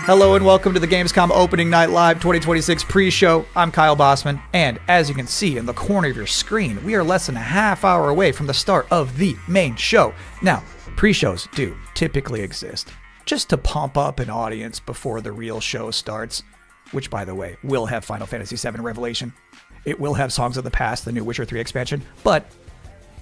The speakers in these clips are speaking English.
Hello and welcome to the Gamescom Opening Night Live 2026 pre-show. I'm Kyle Bossman, and as you can see in the corner of your screen, we are less than a half hour away from the start of the main show. Now, pre-shows do typically exist just to pump up an audience before the real show starts, which, by the way, will have Final Fantasy VII Revelation. It will have Songs of the Past, the new Witcher 3 expansion, but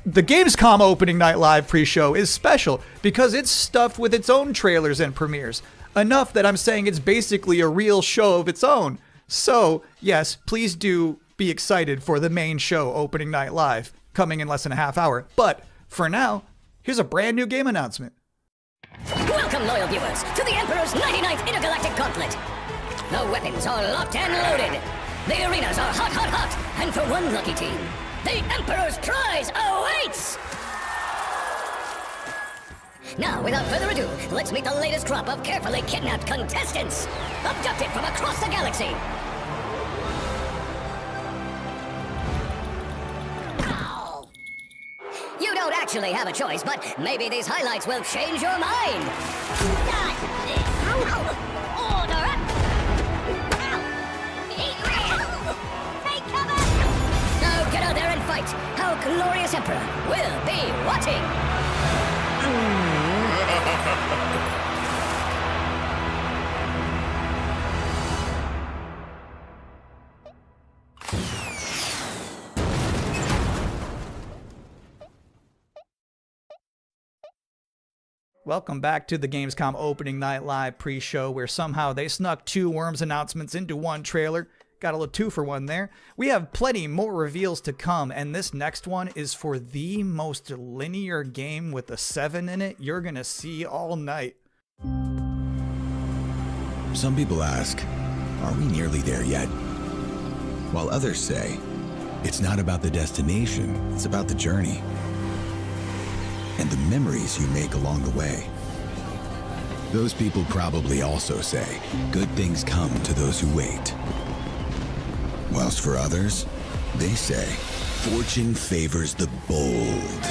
the Gamescom Opening Night Live pre-show is special because it's stuffed with its own trailers and premieres. Enough that I'm saying it's basically a real show of its own. So, yes, please do be excited for the main show, Opening Night Live, coming in less than a half hour. But for now, here's a brand new game announcement. Welcome, loyal viewers, to the Emperor's 99th Intergalactic Gauntlet. The weapons are locked and loaded. The arenas are hot, hot, hot. And for one lucky team, the Emperor's prize awaits! Now, without further ado, let's meet the latest crop of carefully kidnapped contestants, abducted from across the galaxy. Ow. You don't actually have a choice, but maybe these highlights will change your mind. Order up! Take cover! Now get out there and fight. Our glorious Emperor will be watching. Welcome back to the Gamescom Opening Night Live pre-show, where somehow they snuck two Worms announcements into one trailer. Got a little 2-for-1 there. We have plenty more reveals to come, and this next one is for the most linear game with a 7 in it you're gonna see all night. Some people ask, are we nearly there yet? While others say, it's not about the destination, it's about the journey. And the memories you make along the way. Those people probably also say, good things come to those who wait. Whilst for others, they say, fortune favors the bold.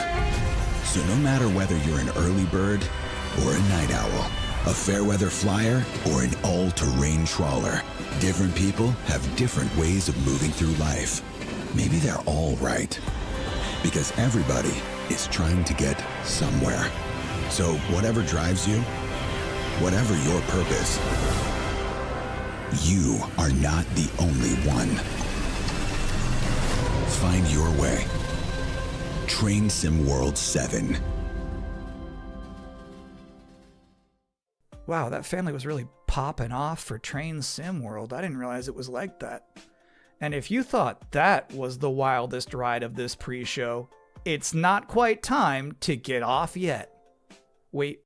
So no matter whether you're an early bird or a night owl, a fair weather flyer or an all-terrain trawler, different people have different ways of moving through life. Maybe they're all right, because everybody is trying to get somewhere. So whatever drives you, whatever your purpose, you are not the only one. Find your way. Train Sim World 7. Wow, that family was really popping off for Train Sim World. I didn't realize it was like that. And if you thought that was the wildest ride of this pre-show, it's not quite time to get off yet. Wait.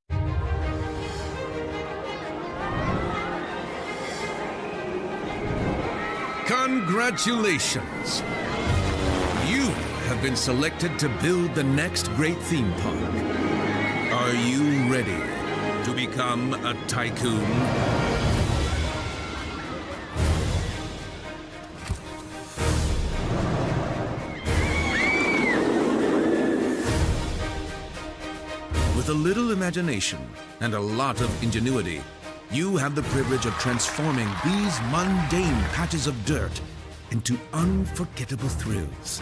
Congratulations! You have been selected to build the next great theme park. Are you ready to become a tycoon? With a little imagination and a lot of ingenuity, you have the privilege of transforming these mundane patches of dirt into unforgettable thrills.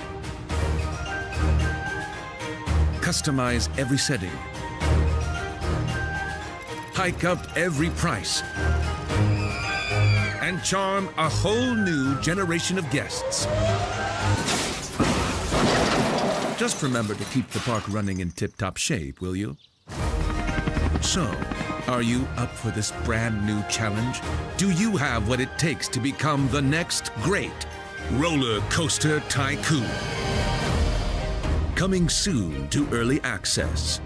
Customize every setting. Hike up every price. And charm a whole new generation of guests. Just remember to keep the park running in tip-top shape, will you? So, are you up for this brand new challenge? Do you have what it takes to become the next great roller coaster tycoon? Coming soon to early access.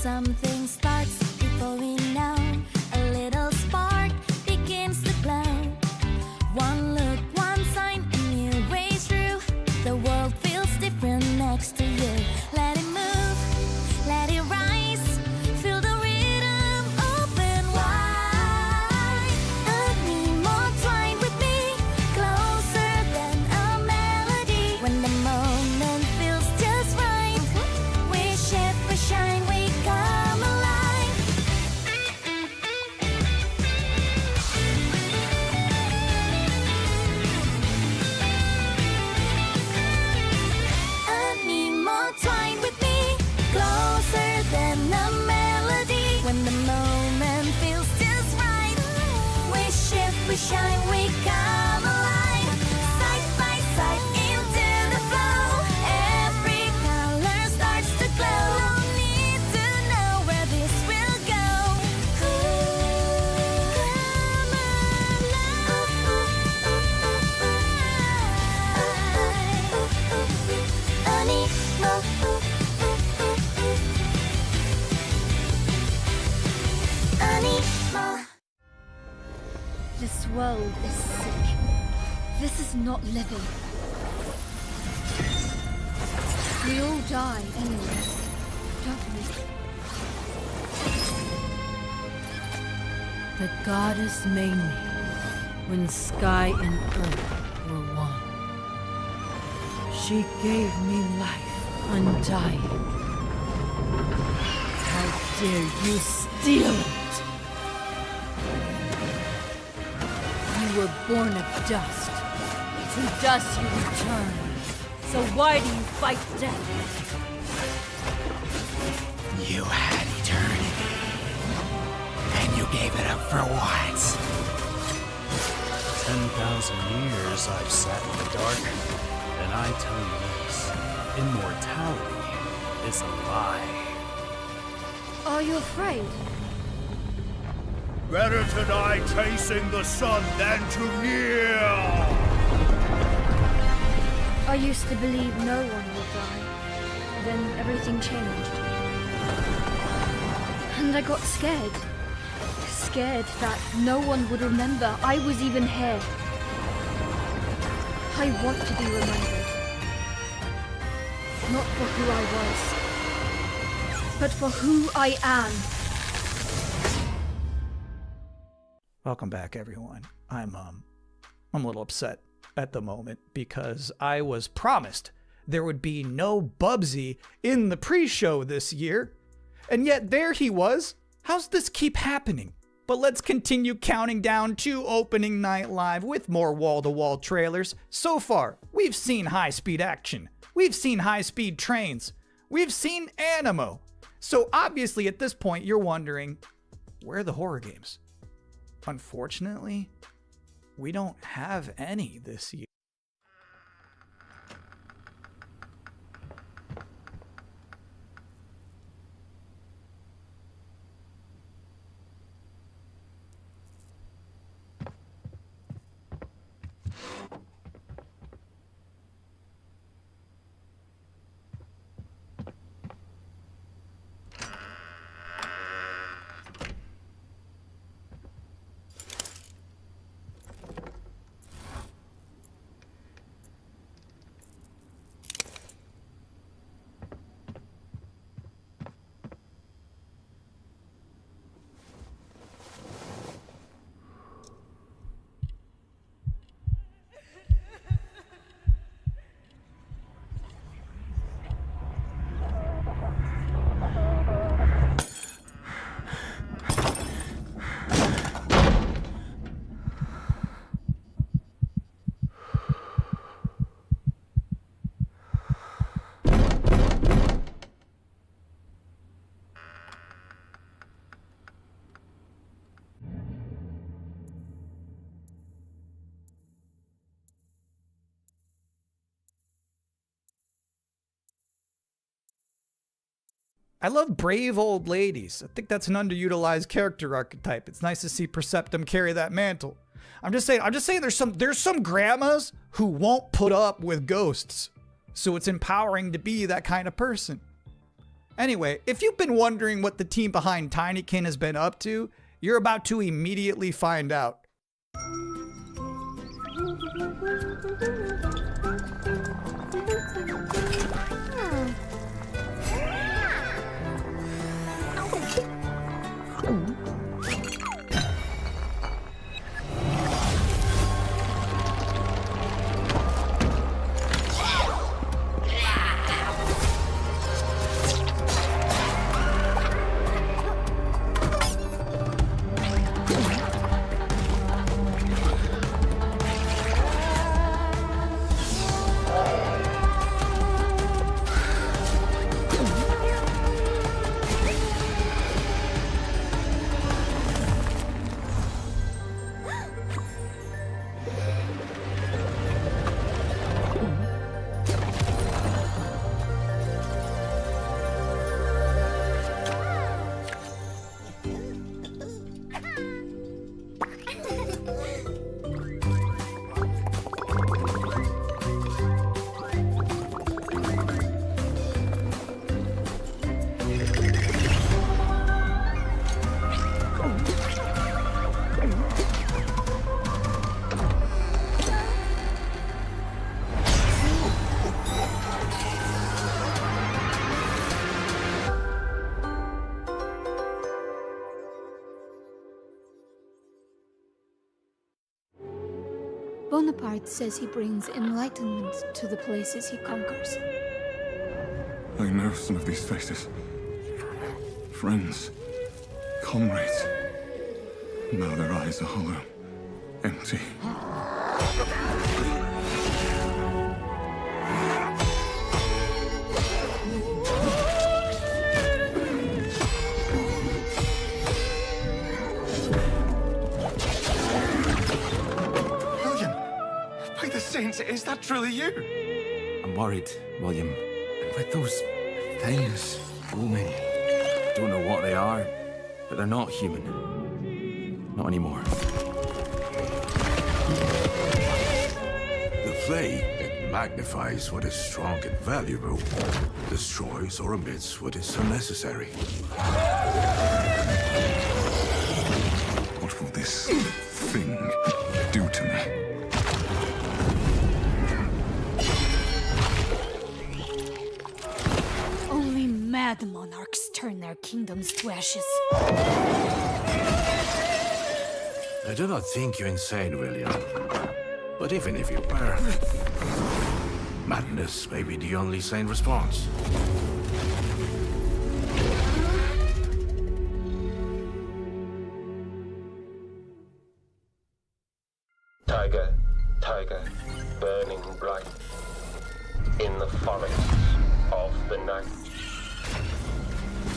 Something starts before we know. A little spark begins to glow. One look, one sign, a new way through. The world feels different next to you. Let it move, let it shine, we come alive. Side by side into the flow. Every color starts to glow. No need to know where this will go. Come alive. This world is sick. This is not living. We all die anyway, don't we? The goddess made me when sky and earth were one. She gave me life undying. How dare you steal it? You were born of dust. To dust you return. So why do you fight death? You had eternity, and you gave it up for what? 10,000 years I've sat in the dark, and I tell you this, immortality is a lie. Are you afraid? Better to die chasing the sun than to kneel! I used to believe no one would die. Then everything changed. And I got scared. Scared that no one would remember I was even here. I want to be remembered. Not for who I was, but for who I am. Welcome back, everyone. I'm a little upset at the moment because I was promised there would be no Bubsy in the pre-show this year, and yet there he was. How's this keep happening? But let's continue counting down to opening night live with more wall-to-wall trailers. So far, we've seen high-speed action. We've seen high-speed trains. We've seen animo. So obviously at this point you're wondering, where are the horror games? Unfortunately, we don't have any this year. I love brave old ladies. I think that's an underutilized character archetype. It's nice to see Perceptum carry that mantle. I'm just saying there's some grandmas who won't put up with ghosts. So it's empowering to be that kind of person. Anyway, if you've been wondering what the team behind Tinykin has been up to, you're about to immediately find out. Bonaparte says he brings enlightenment to the places he conquers. I know some of these faces. Friends, comrades. Now their eyes are hollow, empty. William! By the saints, is that truly you? I'm worried, William. And with those things looming, don't know what they are, but they're not human. Not anymore. The flame, it magnifies what is strong and valuable, destroys or omits what is unnecessary. What will this thing do to me? Only mad monarchs turn their kingdoms to ashes. I do not think you insane, William. But even if you were, madness may be the only sane response. Tiger, tiger, burning bright in the forests of the night.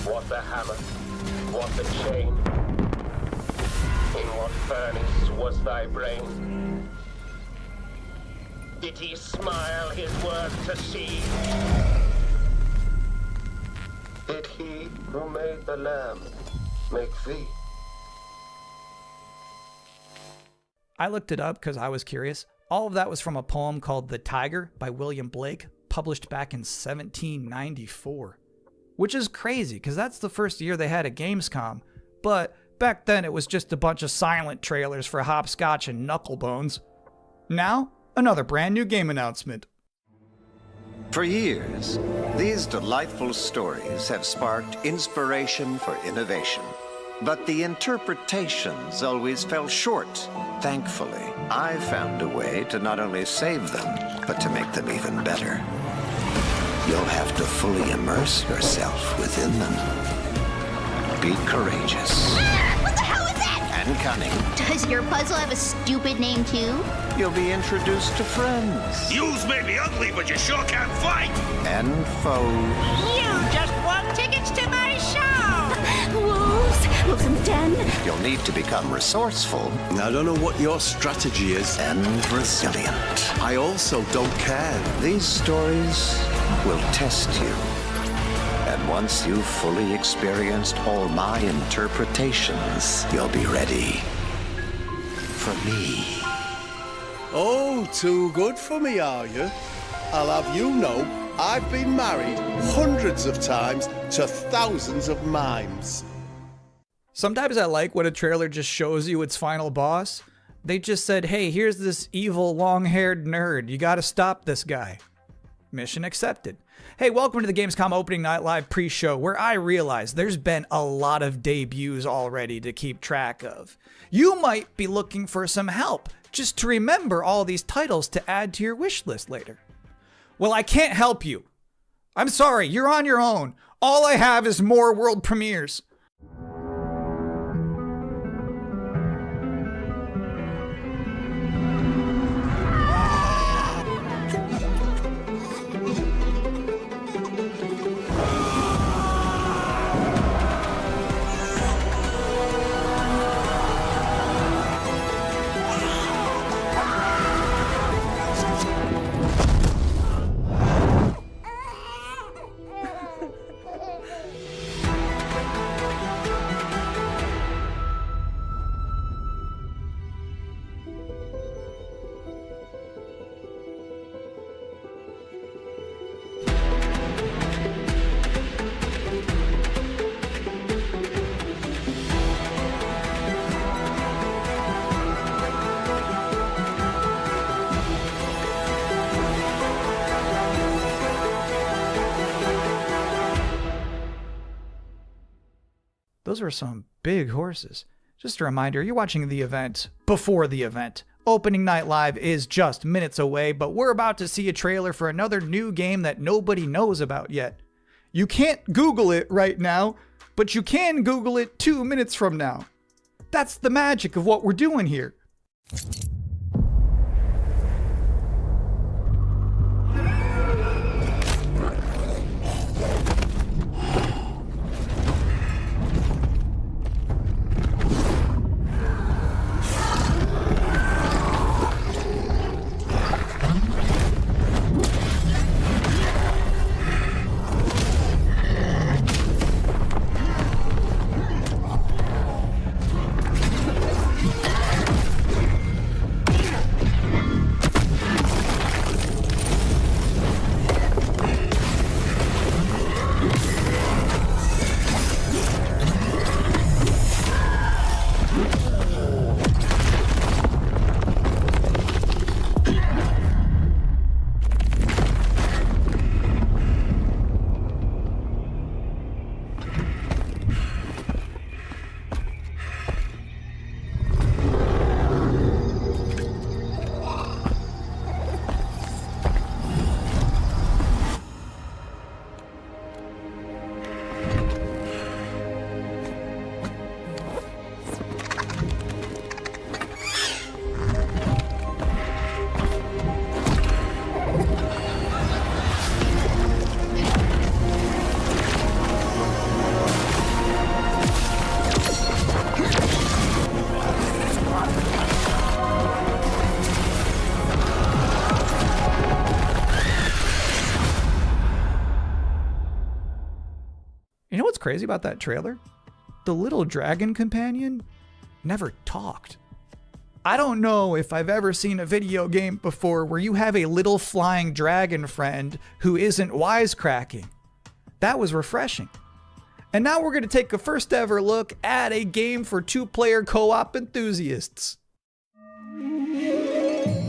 What the hammer, what the chain, in what furnace was thy brain? Did he smile his work to see? Did he who made the lamb make thee? I looked it up because I was curious. All of that was from a poem called The Tiger by William Blake, published back in 1794. Which is crazy, because that's the first year they had a Gamescom. But back then it was just a bunch of silent trailers for Hopscotch and Knucklebones. Now, another brand new game announcement. For years, these delightful stories have sparked inspiration for innovation. But the interpretations always fell short. Thankfully, I found a way to not only save them, but to make them even better. You'll have to fully immerse yourself within them. Be courageous. What the hell is that? And cunning. Does your puzzle have a stupid name too? You'll be introduced to friends. Yous may be ugly, but you sure can fight! And foes. You just won tickets to my show! Wolves! Wolves in the den! You'll need to become resourceful. I don't know what your strategy is. And resilient. I also don't care. These stories will test you. And once you've fully experienced all my interpretations, you'll be ready for me. Oh, too good for me, are you? I'll have you know, I've been married hundreds of times to thousands of mimes. Sometimes I like when a trailer just shows you its final boss. They just said, hey, here's this evil long-haired nerd. You gotta stop this guy. Mission accepted. Hey, welcome to the Gamescom Opening Night Live pre-show, where I realize there's been a lot of debuts already to keep track of. You might be looking for some help, just to remember all these titles to add to your wish list later. Well, I can't help you. I'm sorry, you're on your own. All I have is more world premieres. Those were some big horses. Just a reminder, you're watching the event before the event. Opening Night Live is just minutes away, but we're about to see a trailer for another new game that nobody knows about yet. You can't Google it right now, but you can Google it 2 minutes from now. That's the magic of what we're doing here. You know what's crazy about that trailer? The little dragon companion never talked. I don't know if I've ever seen a video game before where you have a little flying dragon friend who isn't wisecracking. That was refreshing. And now we're going to take a first ever look at a game for 2-player co-op enthusiasts.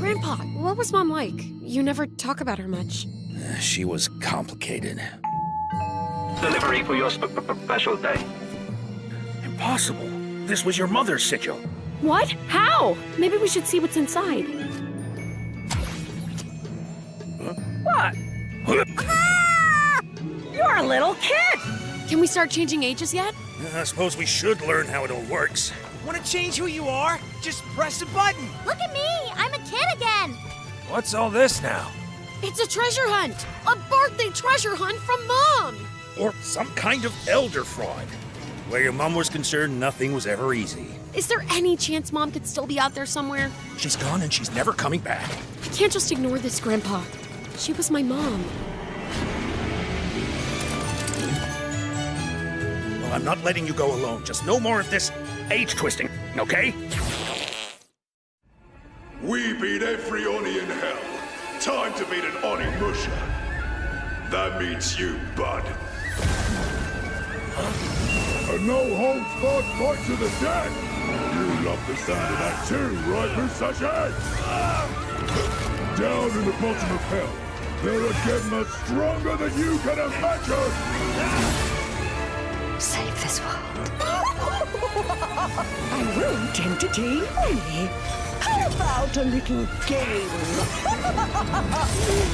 Grandpa, what was Mom like? You never talk about her much. She was complicated. Delivery for your special day. Impossible. This was your mother's sigil. What? How? Maybe we should see what's inside. What? You're a little kid! Can we start changing ages yet? I suppose we should learn how it all works. Want to change who you are? Just press a button. Look at me! I'm a kid again! What's all this now? It's a treasure hunt! A birthday treasure hunt from Mom! Or some kind of elder fraud. Where your mom was concerned, nothing was ever easy. Is there any chance Mom could still be out there somewhere? She's gone and she's never coming back. I can't just ignore this, Grandpa. She was my mom. Well, I'm not letting you go alone. Just no more of this age twisting, okay? We beat every Oni in hell. Time to beat an Oni Musha. That means you, bud. A no-holds-barred fight to the death! You love the sound of that too, right, Musashi? Down in the bottom of hell, there are Gemmas stronger than you can imagine! Save this world. I won't entertain me. How about a little game?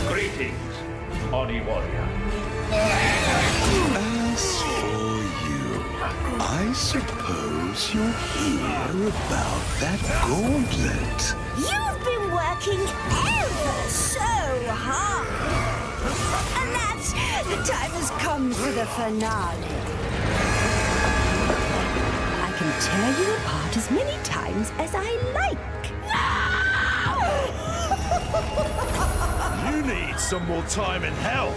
Greetings, Oni Warrior. As for you, I suppose you'll hear about that gauntlet. You've been working ever so hard. Alas, the time has come for the finale. I can tear you apart as many times as I like. You need some more time in hell.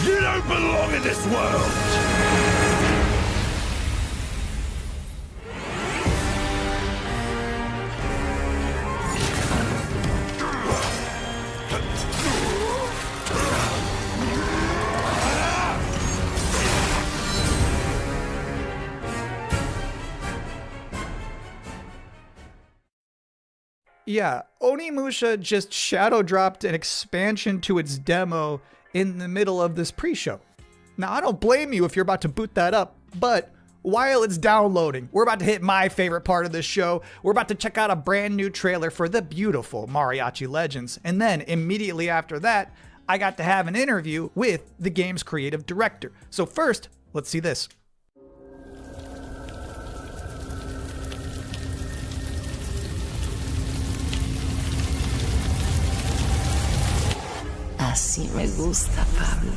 You don't belong in this world! Yeah, Onimusha just shadow dropped an expansion to its demo in the middle of this pre-show. Now, I don't blame you if you're about to boot that up, but while it's downloading, we're about to hit my favorite part of this show. We're about to check out a brand new trailer for the beautiful Mariachi Legends. And then immediately after that, I got to have an interview with the game's creative director. So first, let's see this. Así me gusta, Pablo.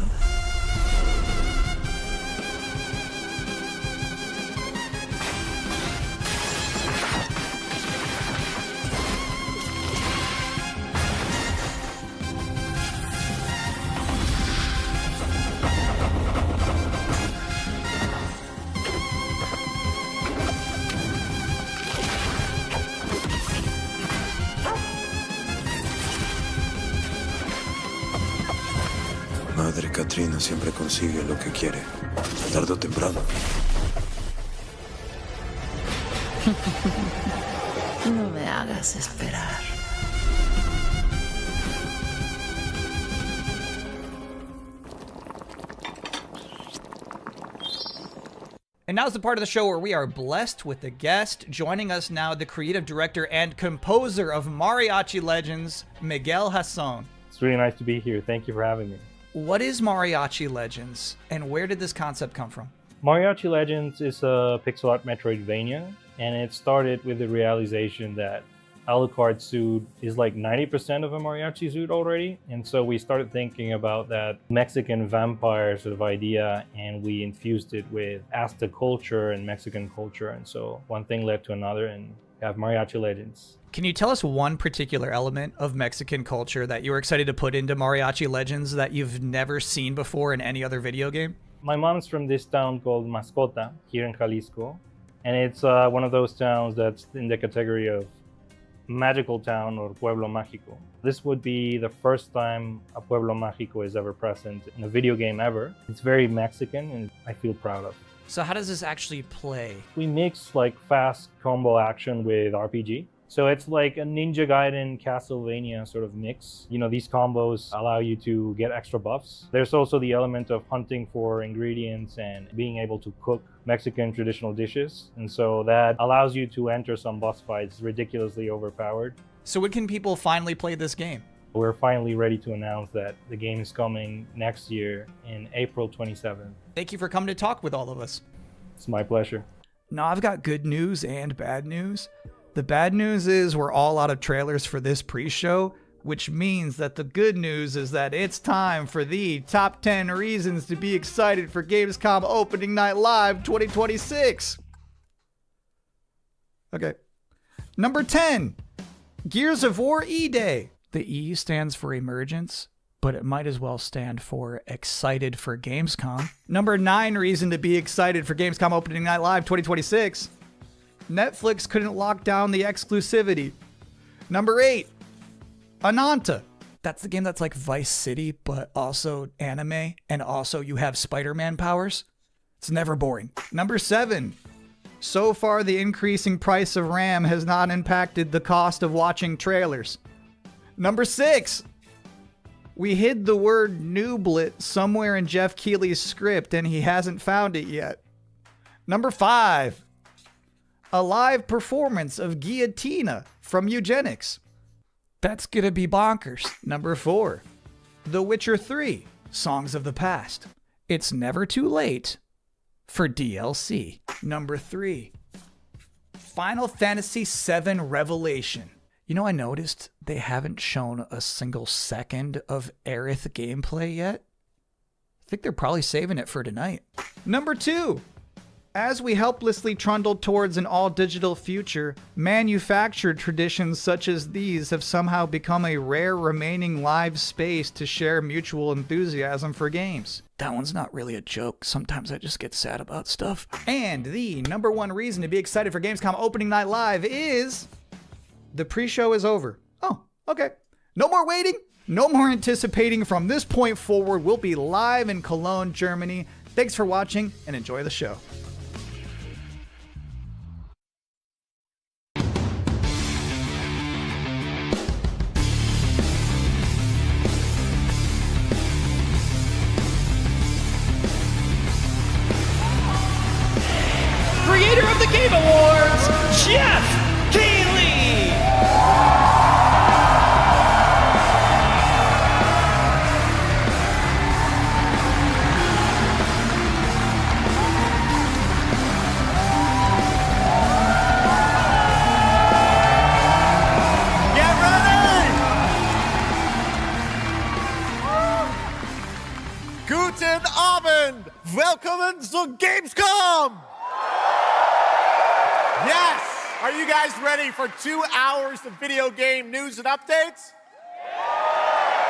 Madre Katrina siempre consigue lo que quiere, tarde o temprano. No me hagas esperar. And now's the part of the show where we are blessed with a guest. Joining us now, the creative director and composer of Mariachi Legends, Miguel Hasson. It's really nice to be here. Thank you for having me. What is Mariachi Legends, and where did this concept come from? Mariachi Legends is a pixel art Metroidvania, and it started with the realization that Alucard's suit is like 90% of a mariachi suit already. And so we started thinking about that Mexican vampire sort of idea, and we infused it with Aztec culture and Mexican culture. And so one thing led to another, and we have Mariachi Legends. Can you tell us one particular element of Mexican culture that you were excited to put into Mariachi Legends that you've never seen before in any other video game? My mom's from this town called Mascota here in Jalisco. And it's one of those towns that's in the category of magical town or pueblo mágico. This would be the first time a pueblo mágico is ever present in a video game ever. It's very Mexican and I feel proud of. So how does this actually play? We mix like fast combo action with RPG. So it's like a Ninja Gaiden Castlevania sort of mix. You know, these combos allow you to get extra buffs. There's also the element of hunting for ingredients and being able to cook Mexican traditional dishes. And so that allows you to enter some boss fights ridiculously overpowered. So when can people finally play this game? We're finally ready to announce that the game is coming next year in April 27th. Thank you for coming to talk with all of us. It's my pleasure. Now I've got good news and bad news. The bad news is we're all out of trailers for this pre-show, which means that the good news is that it's time for the top 10 reasons to be excited for Gamescom Opening Night Live 2026. Okay. Number 10, Gears of War E-Day. The E stands for emergence, but it might as well stand for excited for Gamescom. Number 9 reason to be excited for Gamescom Opening Night Live 2026. Netflix couldn't lock down the exclusivity. Number 8, Ananta. That's the game that's like Vice City, but also anime, and also you have Spider-Man powers. It's never boring. Number 7, so far the increasing price of RAM has not impacted the cost of watching trailers. Number 6, we hid the word nooblet somewhere in Jeff Keighley's script and he hasn't found it yet. Number 5, a live performance of Guillotina from Eugenics. That's gonna be bonkers. Number 4, The Witcher 3, Songs of the Past. It's never too late for DLC. Number 3, Final Fantasy VII Revelation. You know, I noticed they haven't shown a single second of Aerith gameplay yet. I think they're probably saving it for tonight. Number 2, as we helplessly trundle towards an all-digital future, manufactured traditions such as these have somehow become a rare remaining live space to share mutual enthusiasm for games. That one's not really a joke. Sometimes I just get sad about stuff. And the number 1 reason to be excited for Gamescom Opening Night Live is the pre-show is over. Oh, okay. No more waiting. No more anticipating. From this point forward, we'll be live in Cologne, Germany. Thanks for watching and enjoy the show. Game Awards, Jeff Keighley! Get ready! Guten Abend! Welcome to Gamescom! Yes! Are you guys ready for 2 hours of video game news and updates?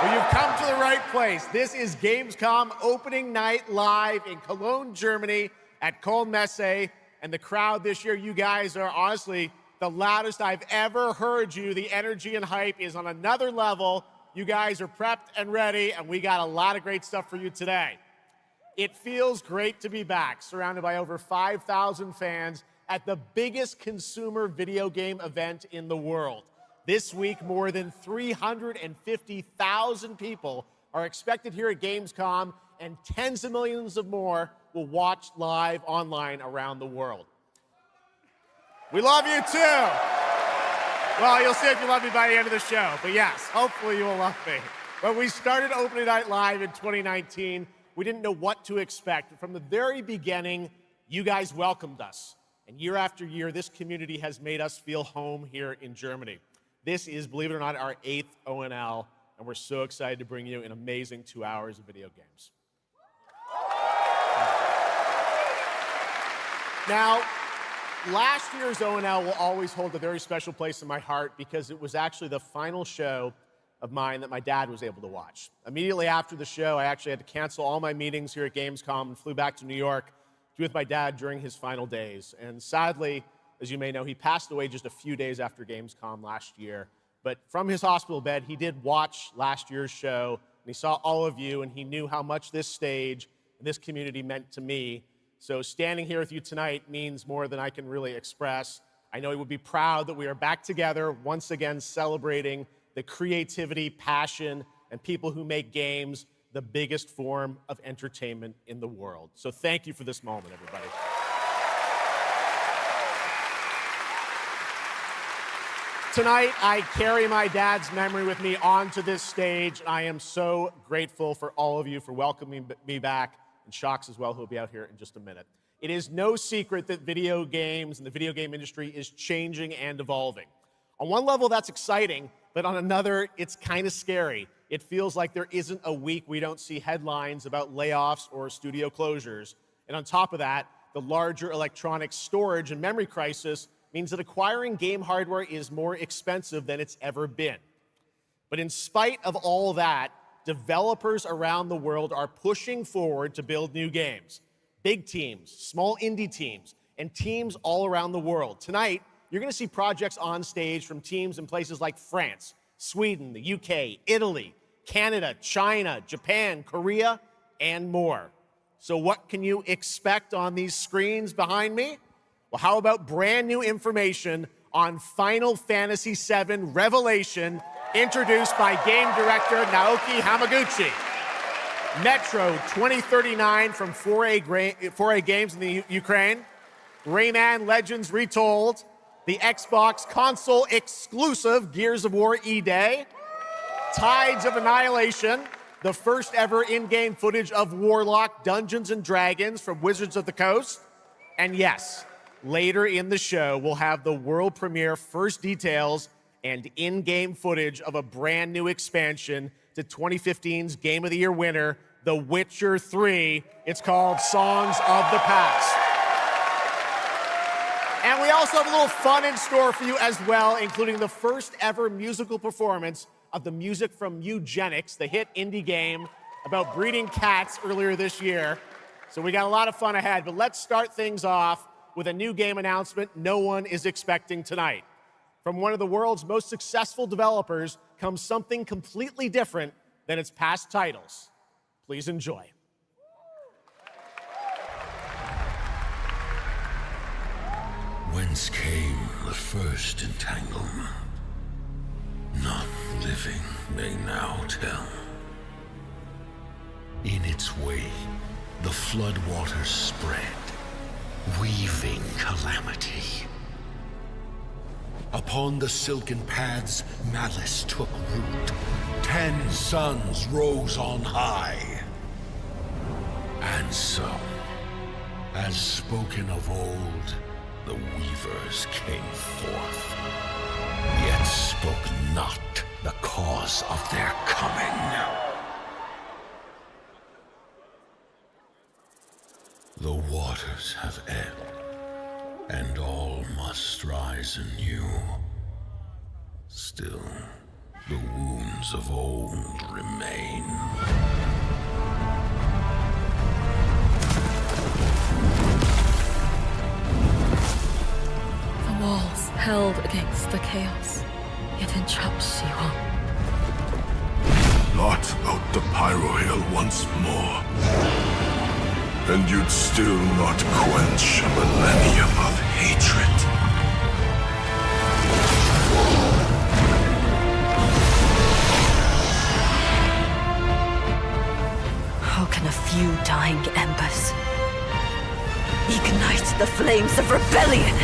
Well, you've come to the right place. This is Gamescom opening night live in Cologne, Germany at Köln-Messe. And the crowd this year, you guys are honestly the loudest I've ever heard you. The energy and hype is on another level. You guys are prepped and ready, and we got a lot of great stuff for you today. It feels great to be back, surrounded by over 5,000 fans at the biggest consumer video game event in the world. This week, more than 350,000 people are expected here at Gamescom, and tens of millions of more will watch live online around the world. We love you too. Well, you'll see if you love me by the end of the show, but yes, hopefully you will love me. When we started Opening Night Live in 2019, we didn't know what to expect. From the very beginning, you guys welcomed us. And year after year, this community has made us feel home here in Germany. This is, believe it or not, our 8th ONL, and we're so excited to bring you an amazing 2 hours of video games. Now, last year's ONL will always hold a very special place in my heart because it was actually the final show of mine that my dad was able to watch. Immediately after the show, I actually had to cancel all my meetings here at Gamescom and flew back to New York to be with my dad during his final days. And sadly, as you may know, he passed away just a few days after Gamescom last year. But from his hospital bed, he did watch last year's show, and he saw all of you, and he knew how much this stage and this community meant to me. So standing here with you tonight means more than I can really express. I know he would be proud that we are back together, once again celebrating the creativity, passion, and people who make games the biggest form of entertainment in the world. So thank you for this moment, everybody. Tonight, I carry my dad's memory with me onto this stage. I am so grateful for all of you for welcoming me back, and Shocks as well, who will be out here in just a minute. It is no secret that video games and the video game industry is changing and evolving. On one level, that's exciting, but on another, it's kind of scary. It feels like there isn't a week we don't see headlines about layoffs or studio closures. And on top of that, the larger electronic storage and memory crisis means that acquiring game hardware is more expensive than it's ever been. But in spite of all that, developers around the world are pushing forward to build new games. Big teams, small indie teams, and teams all around the world. Tonight, you're going to see projects on stage from teams in places like France, Sweden, the UK, Italy, Canada, China, Japan, Korea, and more. So what can you expect on these screens behind me? Well, how about brand new information on Final Fantasy VII Revelation, introduced by game director Naoki Hamaguchi. Metro 2039 from 4A Games in the Ukraine. Rayman Legends Retold. The Xbox console exclusive Gears of War E-Day. Tides of Annihilation, the first ever in-game footage of Warlock Dungeons & Dragons from Wizards of the Coast. And yes, later in the show, we'll have the world premiere first details and in-game footage of a brand new expansion to 2015's Game of the Year winner, The Witcher 3. It's called Songs of the Past. And we also have a little fun in store for you as well, including the first ever musical performance of the music from Eugenics, the hit indie game about breeding cats earlier this year. So we got a lot of fun ahead, but let's start things off with a new game announcement no one is expecting tonight. From one of the world's most successful developers comes something completely different than its past titles. Please enjoy. Whence came the first entanglement? None living may now tell. In its way, the floodwaters spread, weaving calamity. Upon the silken paths, malice took root. 10 suns rose on high. And so, as spoken of old, the weavers came forth, yet spoke not the cause of their coming. The waters have ebbed, and all must rise anew. Still, the wounds of old remain. The walls held against the chaos, yet entraps Siwa. Blot out the Pyro Hill once more, and you'd still not quench a millennium of hatred. How can a few dying embers ignite the flames of rebellion?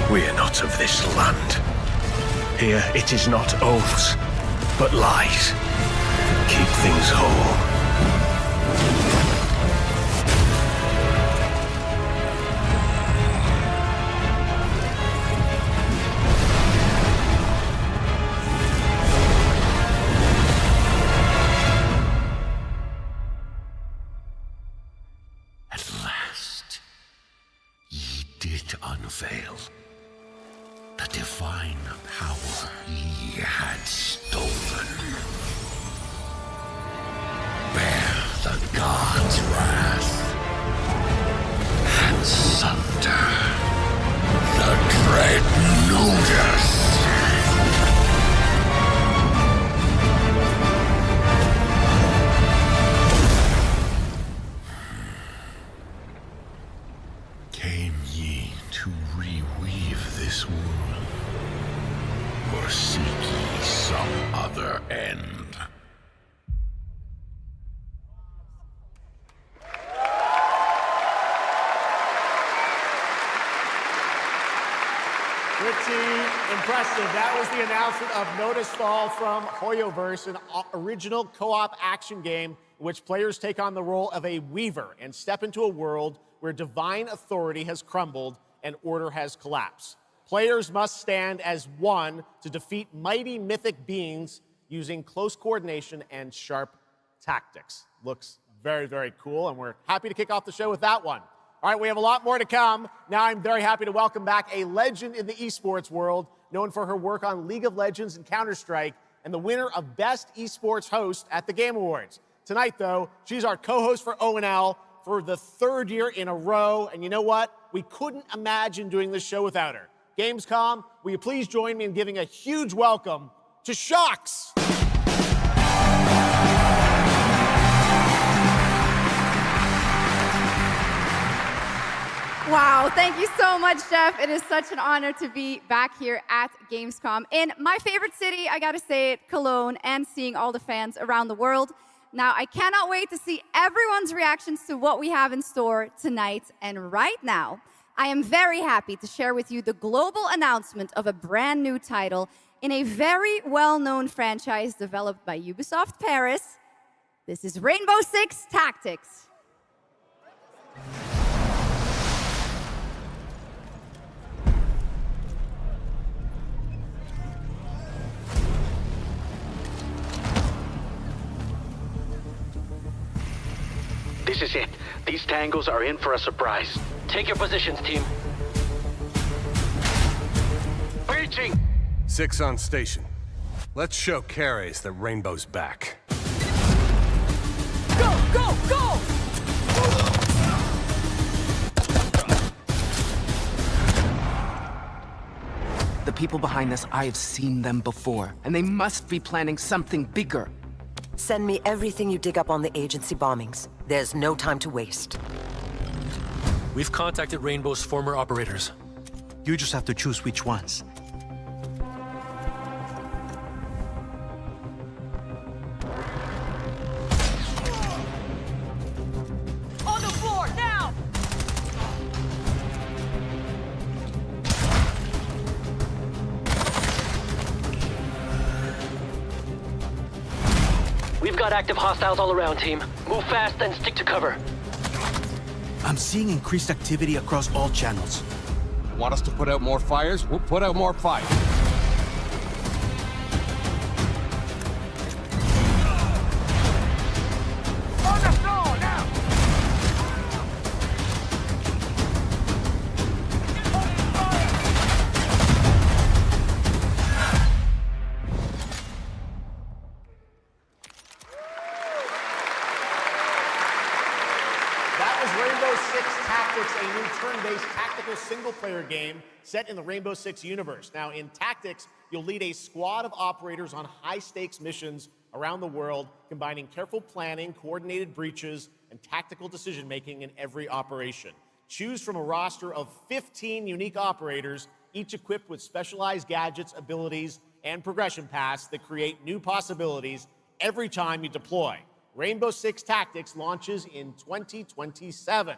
We are not of this land. Here it is not oaths, but lies. Keep things whole. At last, ye did unveil the divine power ye had stolen. Bear the god's wrath and sunder the dread Nudus. Came ye to reweave this world, or seek ye some other end? Pretty impressive. That was the announcement of Notice Fall from Hoyoverse, an original co-op action game in which players take on the role of a weaver and step into a world where divine authority has crumbled and order has collapsed. Players must stand as one to defeat mighty mythic beings using close coordination and sharp tactics. Looks very, very cool, and we're happy to kick off the show with that one. All right, we have a lot more to come. Now I'm very happy to welcome back a legend in the esports world, known for her work on League of Legends and Counter-Strike, and the winner of Best Esports Host at the Game Awards. Tonight, though, she's our co-host for ONL for the 3rd year in a row, and you know what? We couldn't imagine doing this show without her. Gamescom, will you please join me in giving a huge welcome to Shocks? Wow, thank you so much, Jeff. It is such an honor to be back here at Gamescom in my favorite city, I gotta say it, Cologne, and seeing all the fans around the world. Now, I cannot wait to see everyone's reactions to what we have in store tonight. And right now, I am very happy to share with you the global announcement of a brand new title in a very well-known franchise developed by Ubisoft Paris. This is Rainbow Six Tactics. This is it. These tangos are in for a surprise. Take your positions, team. Breaching! 6 on station. Let's show Cares that Rainbow's back. Go, go, go! The people behind this, I have seen them before, and they must be planning something bigger. Send me everything you dig up on the agency bombings. There's no time to waste. We've contacted Rainbow's former operators. You just have to choose which ones. We've got active hostiles all around, team. Move fast and stick to cover. I'm seeing increased activity across all channels. Want us to put out more fires? We'll put out more fires. On the floor now! That was Rainbow Six Tactics, a new turn-based tactical single-player game set in the Rainbow Six universe. Now, in Tactics, you'll lead a squad of operators on high-stakes missions around the world, combining careful planning, coordinated breaches, and tactical decision-making in every operation. Choose from a roster of 15 unique operators, each equipped with specialized gadgets, abilities, and progression paths that create new possibilities every time you deploy. Rainbow Six Tactics launches in 2027.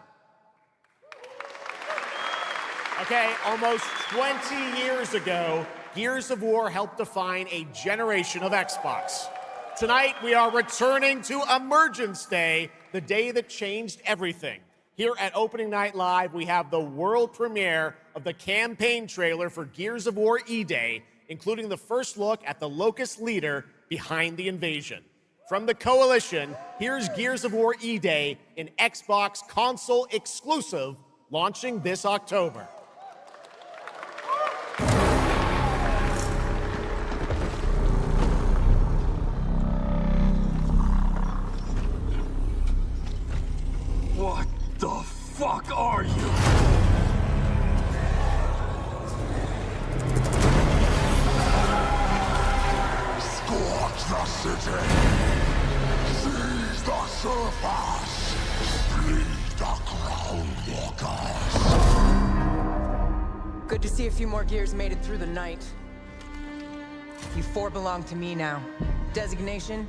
Okay, almost 20 years ago, Gears of War helped define a generation of Xbox. Tonight, we are returning to Emergence Day, the day that changed everything. Here at Opening Night Live, we have the world premiere of the campaign trailer for Gears of War E-Day, including the first look at the Locust leader behind the invasion. From the Coalition, here's Gears of War E-Day, an Xbox console exclusive, launching this October. What the fuck are you? Scorch the city! Seize the surface! Bleed the ground walkers! Good to see a few more Gears made it through the night. You four belong to me now. Designation,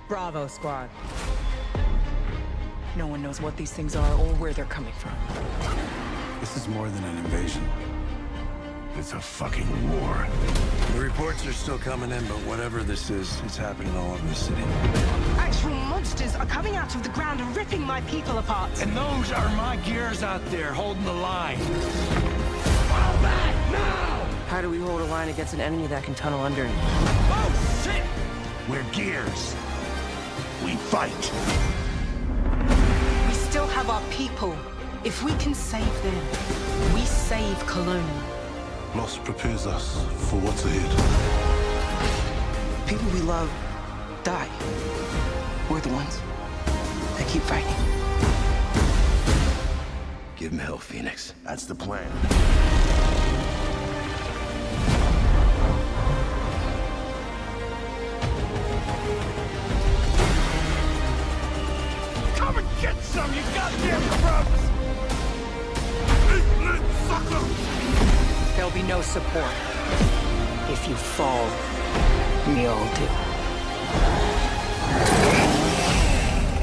Bravo Squad. No one knows what these things are or where they're coming from. This is more than an invasion. It's a fucking war. The reports are still coming in, but whatever this is, it's happening all over the city. Actual monsters are coming out of the ground and ripping my people apart. And those are my Gears out there holding the line. How do we hold a line against an enemy that can tunnel under it? Oh, shit! We're Gears. We fight. We still have our people. If we can save them, we save Cologne. Loss prepares us for what's ahead. People we love die. We're the ones that keep fighting. Give him hell, Phoenix. That's the plan. Come and get some, you goddamn crooks! Eat sucker! There'll be no support. If you fall, we all do.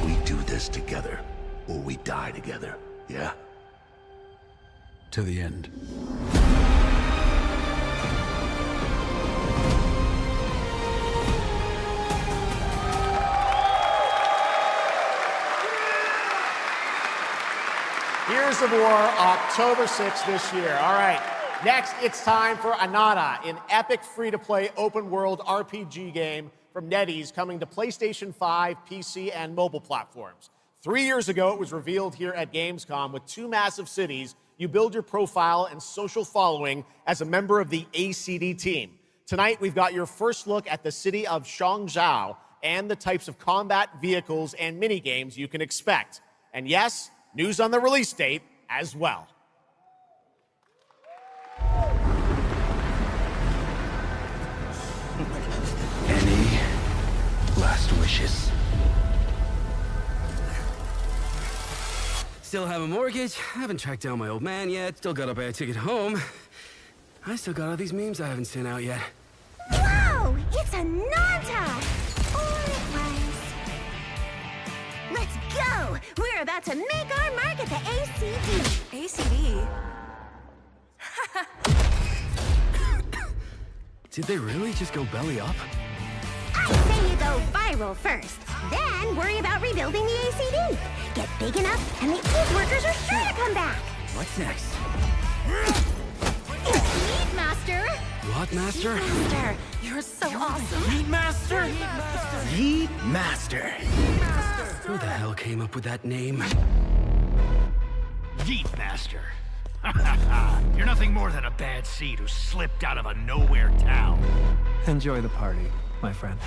We do this together, or we die together, yeah? To the end. Gears of War, October 6th this year. All right, next it's time for Anata, an epic free-to-play open-world RPG game from NetEase coming to PlayStation 5, PC, and mobile platforms. 3 years ago, it was revealed here at Gamescom. With 2 massive cities, you build your profile and social following as a member of the ACD team. Tonight, we've got your first look at the city of Shangzhou and the types of combat vehicles and minigames you can expect. And yes, news on the release date as well. Any last wishes? Still have a mortgage, haven't tracked down my old man yet, still gotta buy a ticket home. I still got all these memes I haven't sent out yet. Whoa! It's a Nanta! Or it was. Let's go! We're about to make our mark at the ACD. ACD? Did they really just go belly up? I say you go viral first. Then worry about rebuilding the ACD. Get big enough, and the ink workers are sure to come back. What's next? Meat Master! What, Master? Master, you're so awesome. Meat Master? Meat Master. Who the hell came up with that name? Yeet Master. You're nothing more than a bad seed who slipped out of a nowhere town. Enjoy the party, my friend.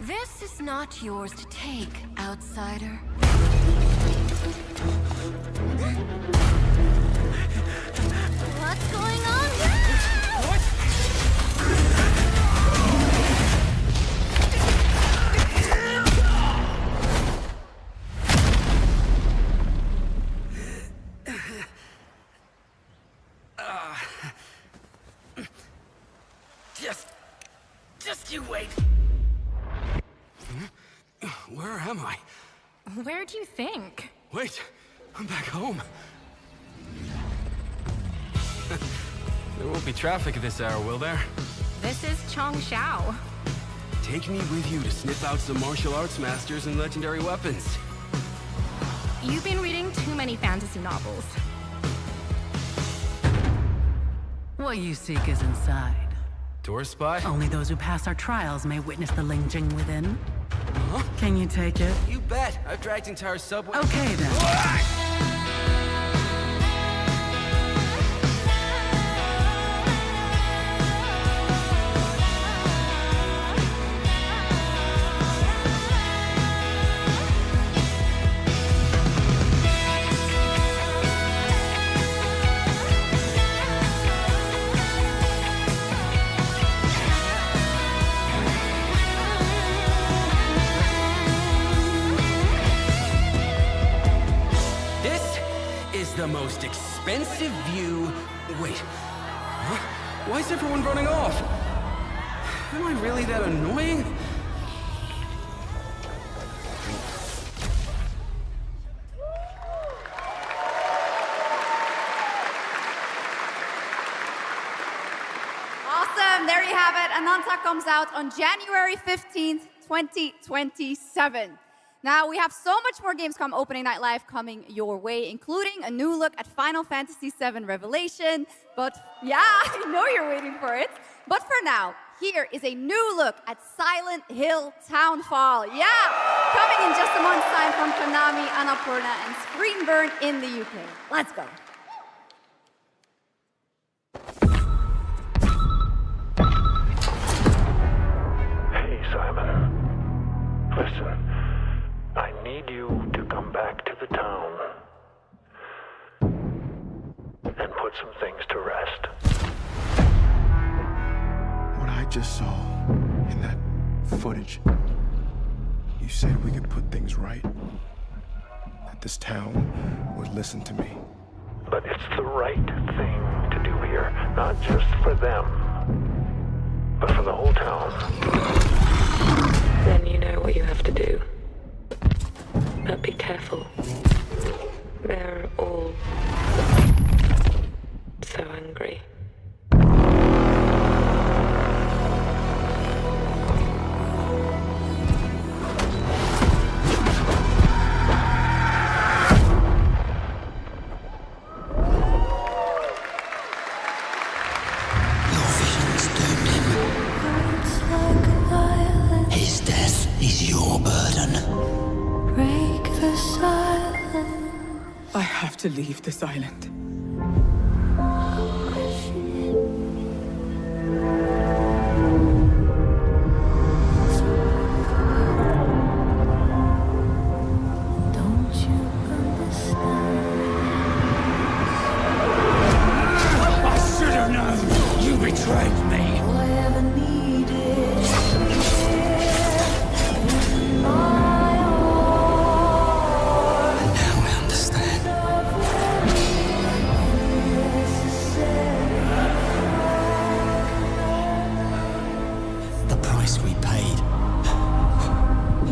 This is not yours to take, outsider. What's going on here? What? Just you wait. Where am I? Where do you think? Wait, I'm back home. There won't be traffic at this hour, will there? This is Chongshao. Take me with you to sniff out some martial arts masters and legendary weapons. You've been reading too many fantasy novels. What you seek is inside. Tourist spy? Only those who pass our trials may witness the Lingjing within. Huh? Can you take it? You bet. I've dragged entire subway. Okay, then. The most expensive view. Wait. Huh? Why is everyone running off? Am I really that annoying? Awesome. There you have it. Ananta comes out on January 15th, 2027. Now, we have so much more Gamescom Opening Night Live coming your way, including a new look at Final Fantasy VII Revelation. But yeah, I know you're waiting for it. But for now, here is a new look at Silent Hill Townfall. Yeah, coming in just a month's time from Konami, Annapurna, and Screenburn in the UK. Let's go. Hey, Simon. Listen. I need you to come back to the town and put some things to rest. What I just saw in that footage, you said we could put things right, that this town would listen to me. But it's the right thing to do here, not just for them, but for the whole town. Then you know what you have to do. But be careful. They're all so angry. His death is your burden. I have to leave this island. Don't you understand? I should have known! You betrayed me! All I ever needed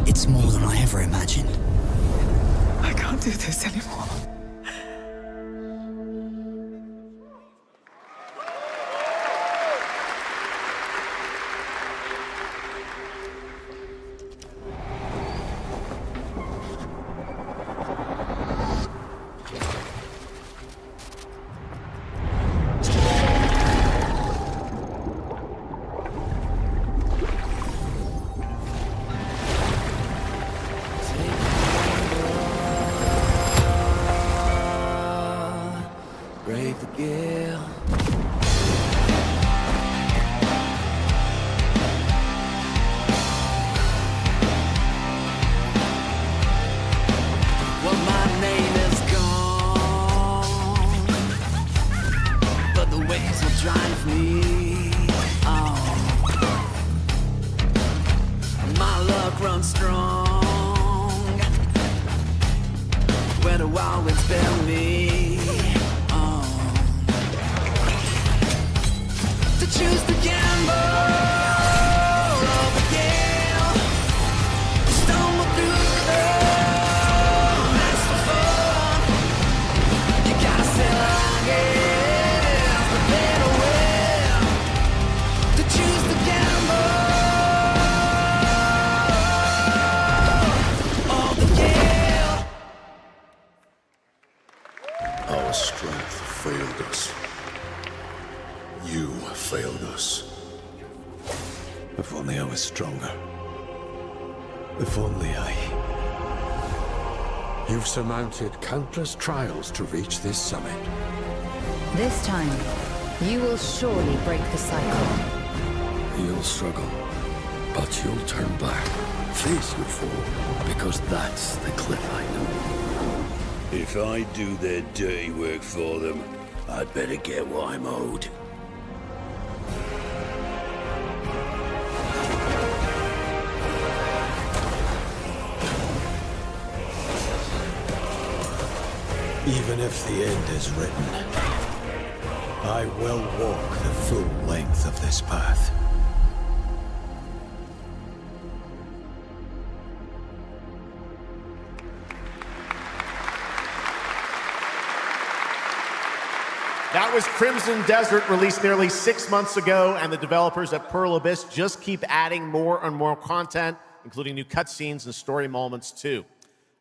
It's more than I ever imagined. I can't do this anymore. the gale. Well, my name is gone, but the waves will drive me on. My luck runs strong, where the wild winds bear me on. To choose the gamble of the gale, stumble through the mess of fun. You gotta sail along it, prepare to win. To choose the gamble of the gale. Our strength failed us. You failed us. If only I was stronger. If only I... You've surmounted countless trials to reach this summit. This time, you will surely break the cycle. You'll struggle, but you'll turn back, face your fall, because that's the cliff I know. If I do their dirty work for them, I'd better get what I'm owed. Even if the end is written, I will walk the full length of this path. That was Crimson Desert, released nearly 6 months ago, and the developers at Pearl Abyss just keep adding more and more content, including new cutscenes and story moments too.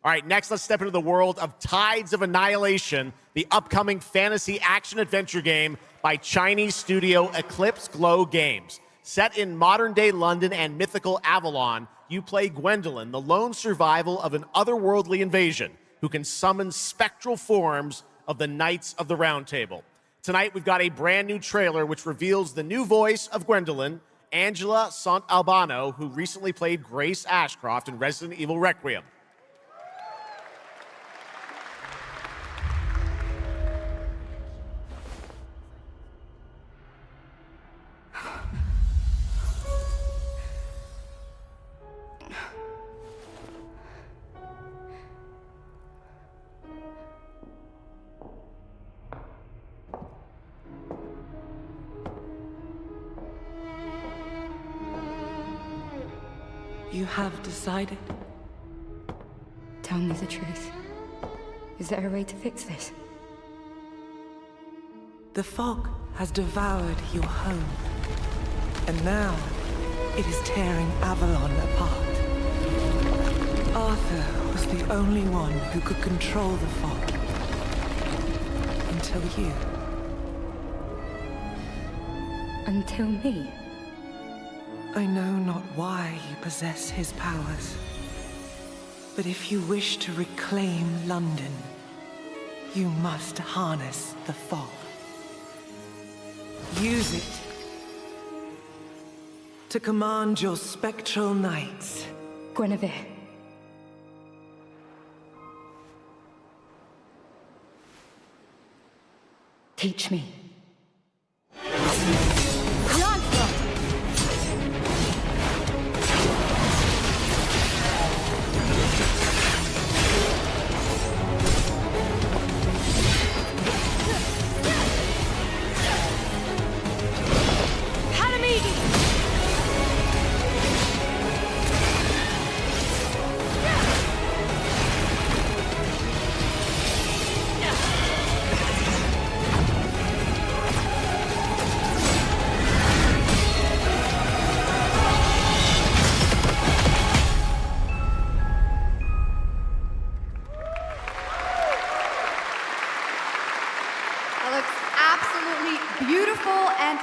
All right, next let's step into the world of Tides of Annihilation, the upcoming fantasy action-adventure game by Chinese studio Eclipse Glow Games. Set in modern-day London and mythical Avalon, you play Gwendolyn, the lone survival of an otherworldly invasion, who can summon spectral forms of the Knights of the Round Table. Tonight, we've got a brand new trailer which reveals the new voice of Gwendolyn, Angela Sant'Albano, who recently played Grace Ashcroft in Resident Evil Requiem. You have decided? Tell me the truth. Is there a way to fix this? The fog has devoured your home, and now it is tearing Avalon apart. Arthur was the only one who could control the fog. Until you. Until me? I know not why you possess his powers, but if you wish to reclaim London, you must harness the fog. Use it to command your spectral knights. Guinevere. Teach me.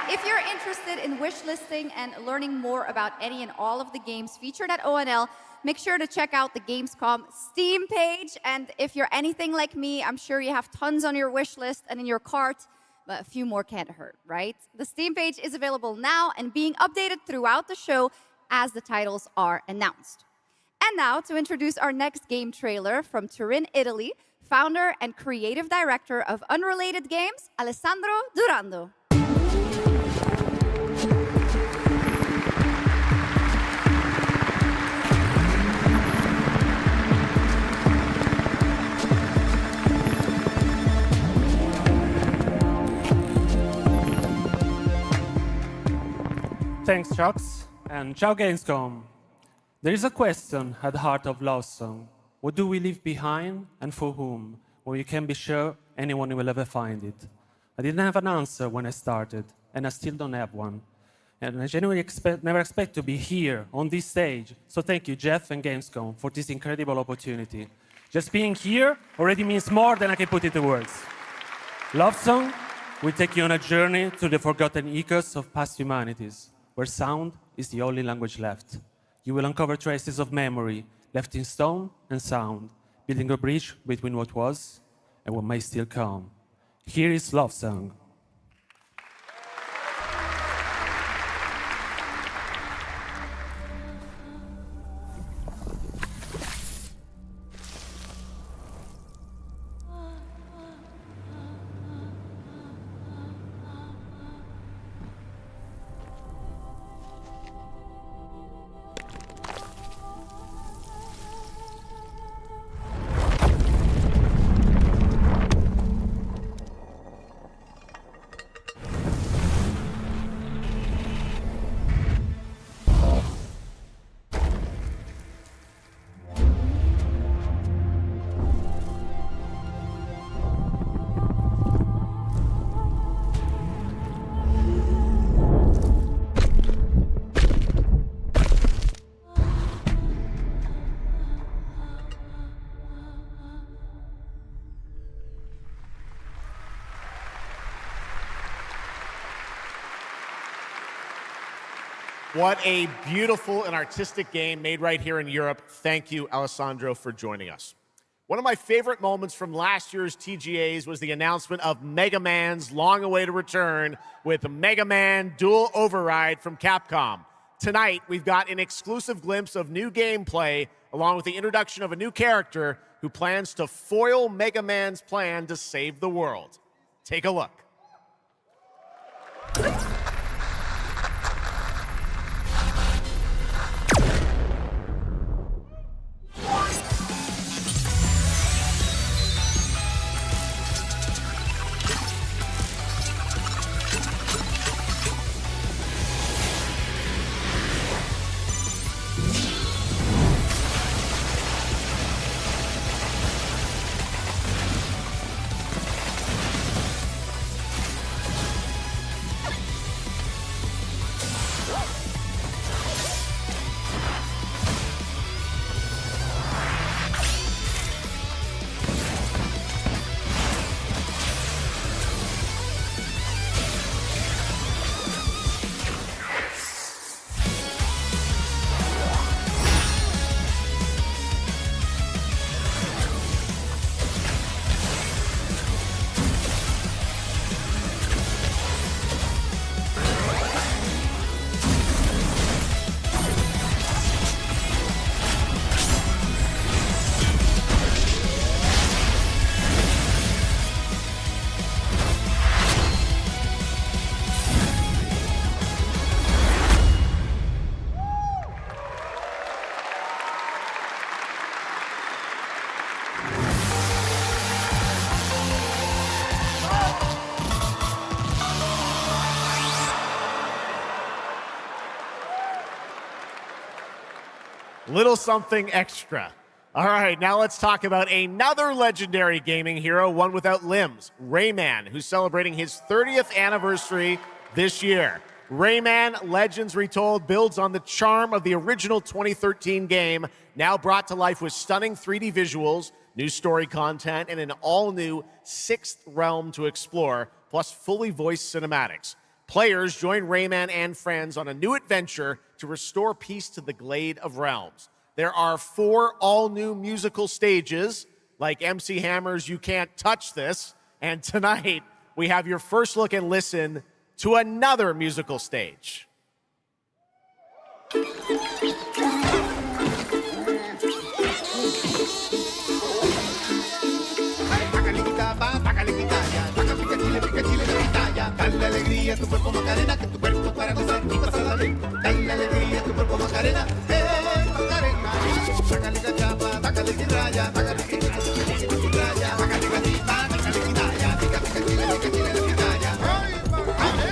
If you're interested in wishlisting and learning more about any and all of the games featured at ONL, make sure to check out the Gamescom Steam page. And if you're anything like me, I'm sure you have tons on your wish list and in your cart. but a few more can't hurt, right? The Steam page is available now and being updated throughout the show as the titles are announced. And now, to introduce our next game trailer from Turin, Italy, founder and creative director of Unrelated Games, Alessandro Durando. Thanks, Chucks, and ciao Gamescom. There is a question at the heart of Love Song. What do we leave behind and for whom, when we can be sure anyone will ever find it? I didn't have an answer when I started, and I still don't have one. And I genuinely never expect to be here, on this stage. So thank you, Jeff and Gamescom, for this incredible opportunity. Just being here already means more than I can put into words. Love Song will take you on a journey through the forgotten echoes of past humanities, where sound is the only language left. You will uncover traces of memory, left in stone and sound, building a bridge between what was and what may still come. Here is Love Song. What a beautiful and artistic game made right here in Europe. Thank you, Alessandro, for joining us. One of my favorite moments from last year's TGAs was the announcement of Mega Man's long-awaited return with Mega Man Dual Override from Capcom. Tonight, we've got an exclusive glimpse of new gameplay, along with the introduction of a new character who plans to foil Mega Man's plan to save the world. Take a look. Little something extra. All right, now let's talk about another legendary gaming hero, one without limbs, Rayman, who's celebrating his 30th anniversary this year. Rayman Legends Retold builds on the charm of the original 2013 game, now brought to life with stunning 3D visuals, new story content, and an all-new sixth realm to explore, plus fully voiced cinematics. Players join Rayman and friends on a new adventure to restore peace to the Glade of Realms. There are 4 all-new musical stages, like MC Hammer's You Can't Touch This, and tonight, we have your first look and listen to another musical stage. Dale alegría a tu cuerpo Macarena, que tu cuerpo para gozar y pasarla bien. Dale alegría a tu cuerpo Macarena, Macarena. Sácale cachapa, sácale guirraya, sácale guirraya, sácale gatita, sácale guirraya, pica pica chile, pica chile, guirraya. ¡Ay,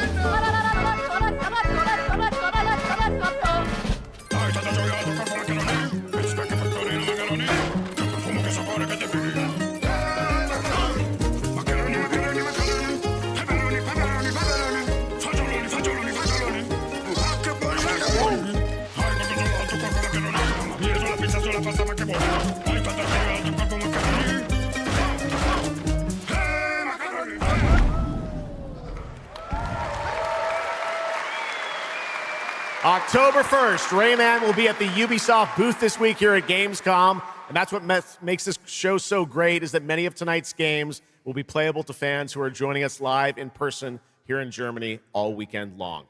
October 1st, Rayman will be at the Ubisoft booth this week here at Gamescom, and that's what makes this show so great, is that many of tonight's games will be playable to fans who are joining us live in person here in Germany all weekend long.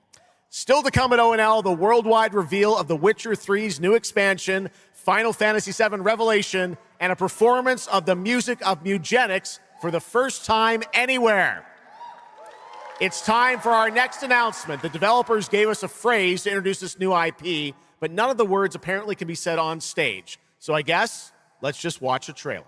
Still to come at ONL, the worldwide reveal of The Witcher 3's new expansion, Final Fantasy VII Revelation, and a performance of the music of Mugenics for the first time anywhere. It's time for our next announcement. The developers gave us a phrase to introduce this new IP, but none of the words apparently can be said on stage. So I guess let's just watch a trailer.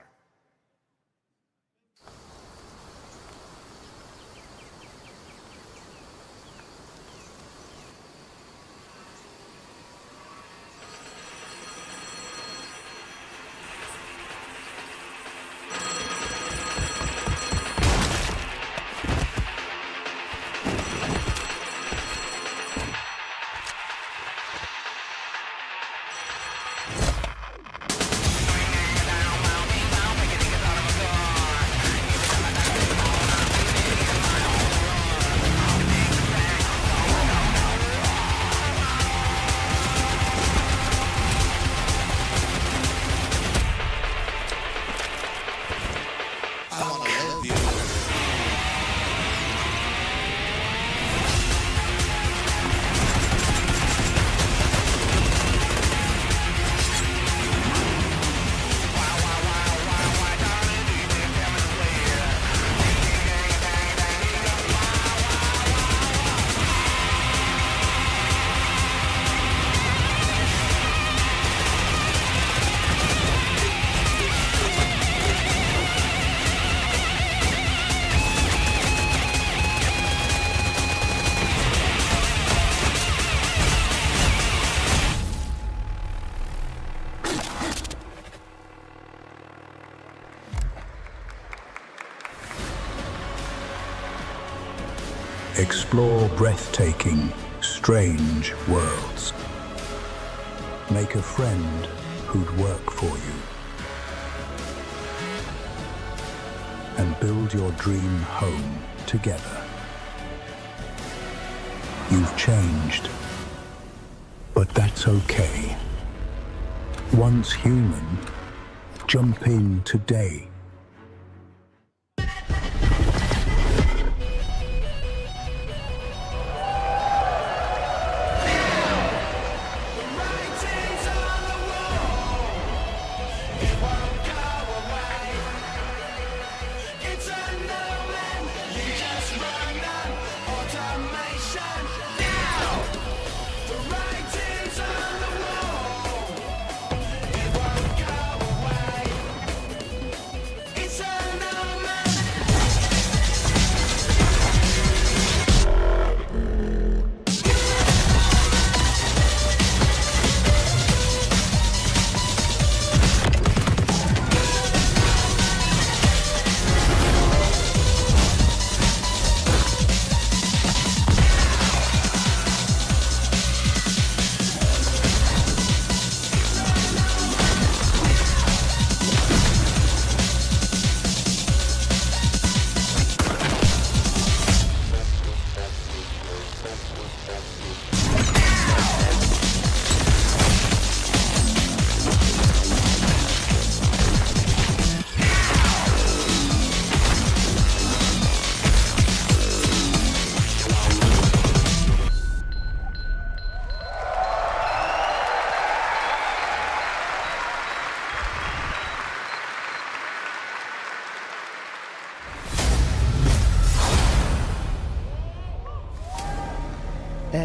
Explore breathtaking, strange worlds. Make a friend who'd work for you. And build your dream home together. You've changed, but that's okay. Once human, jump in today.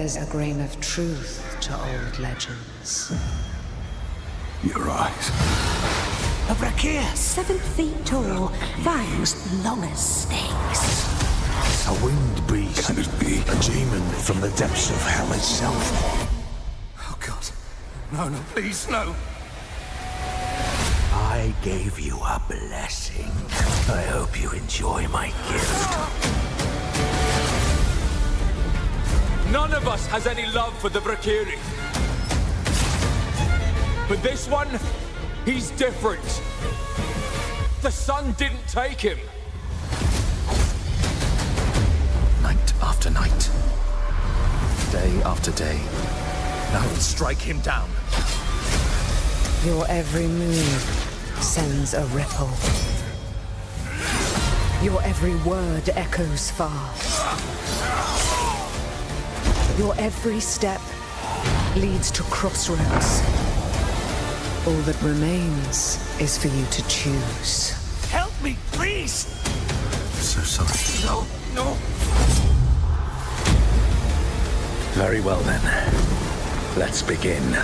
There's a grain of truth to old legends. Your eyes. A Brakia, 7 feet tall, fangs long as snakes. A winged beast. Can it be? A demon from the depths of hell itself. Oh God. No, no, please, no. I gave you a blessing. I hope you enjoy my gift. None of us has any love for the Brakiri. But this one, he's different. The sun didn't take him. Night after night. Day after day. I will strike him down. Your every move sends a ripple. Your every word echoes far. Your every step leads to crossroads. All that remains is for you to choose. Help me, please! So sorry. No, no. Very well then. Let's begin.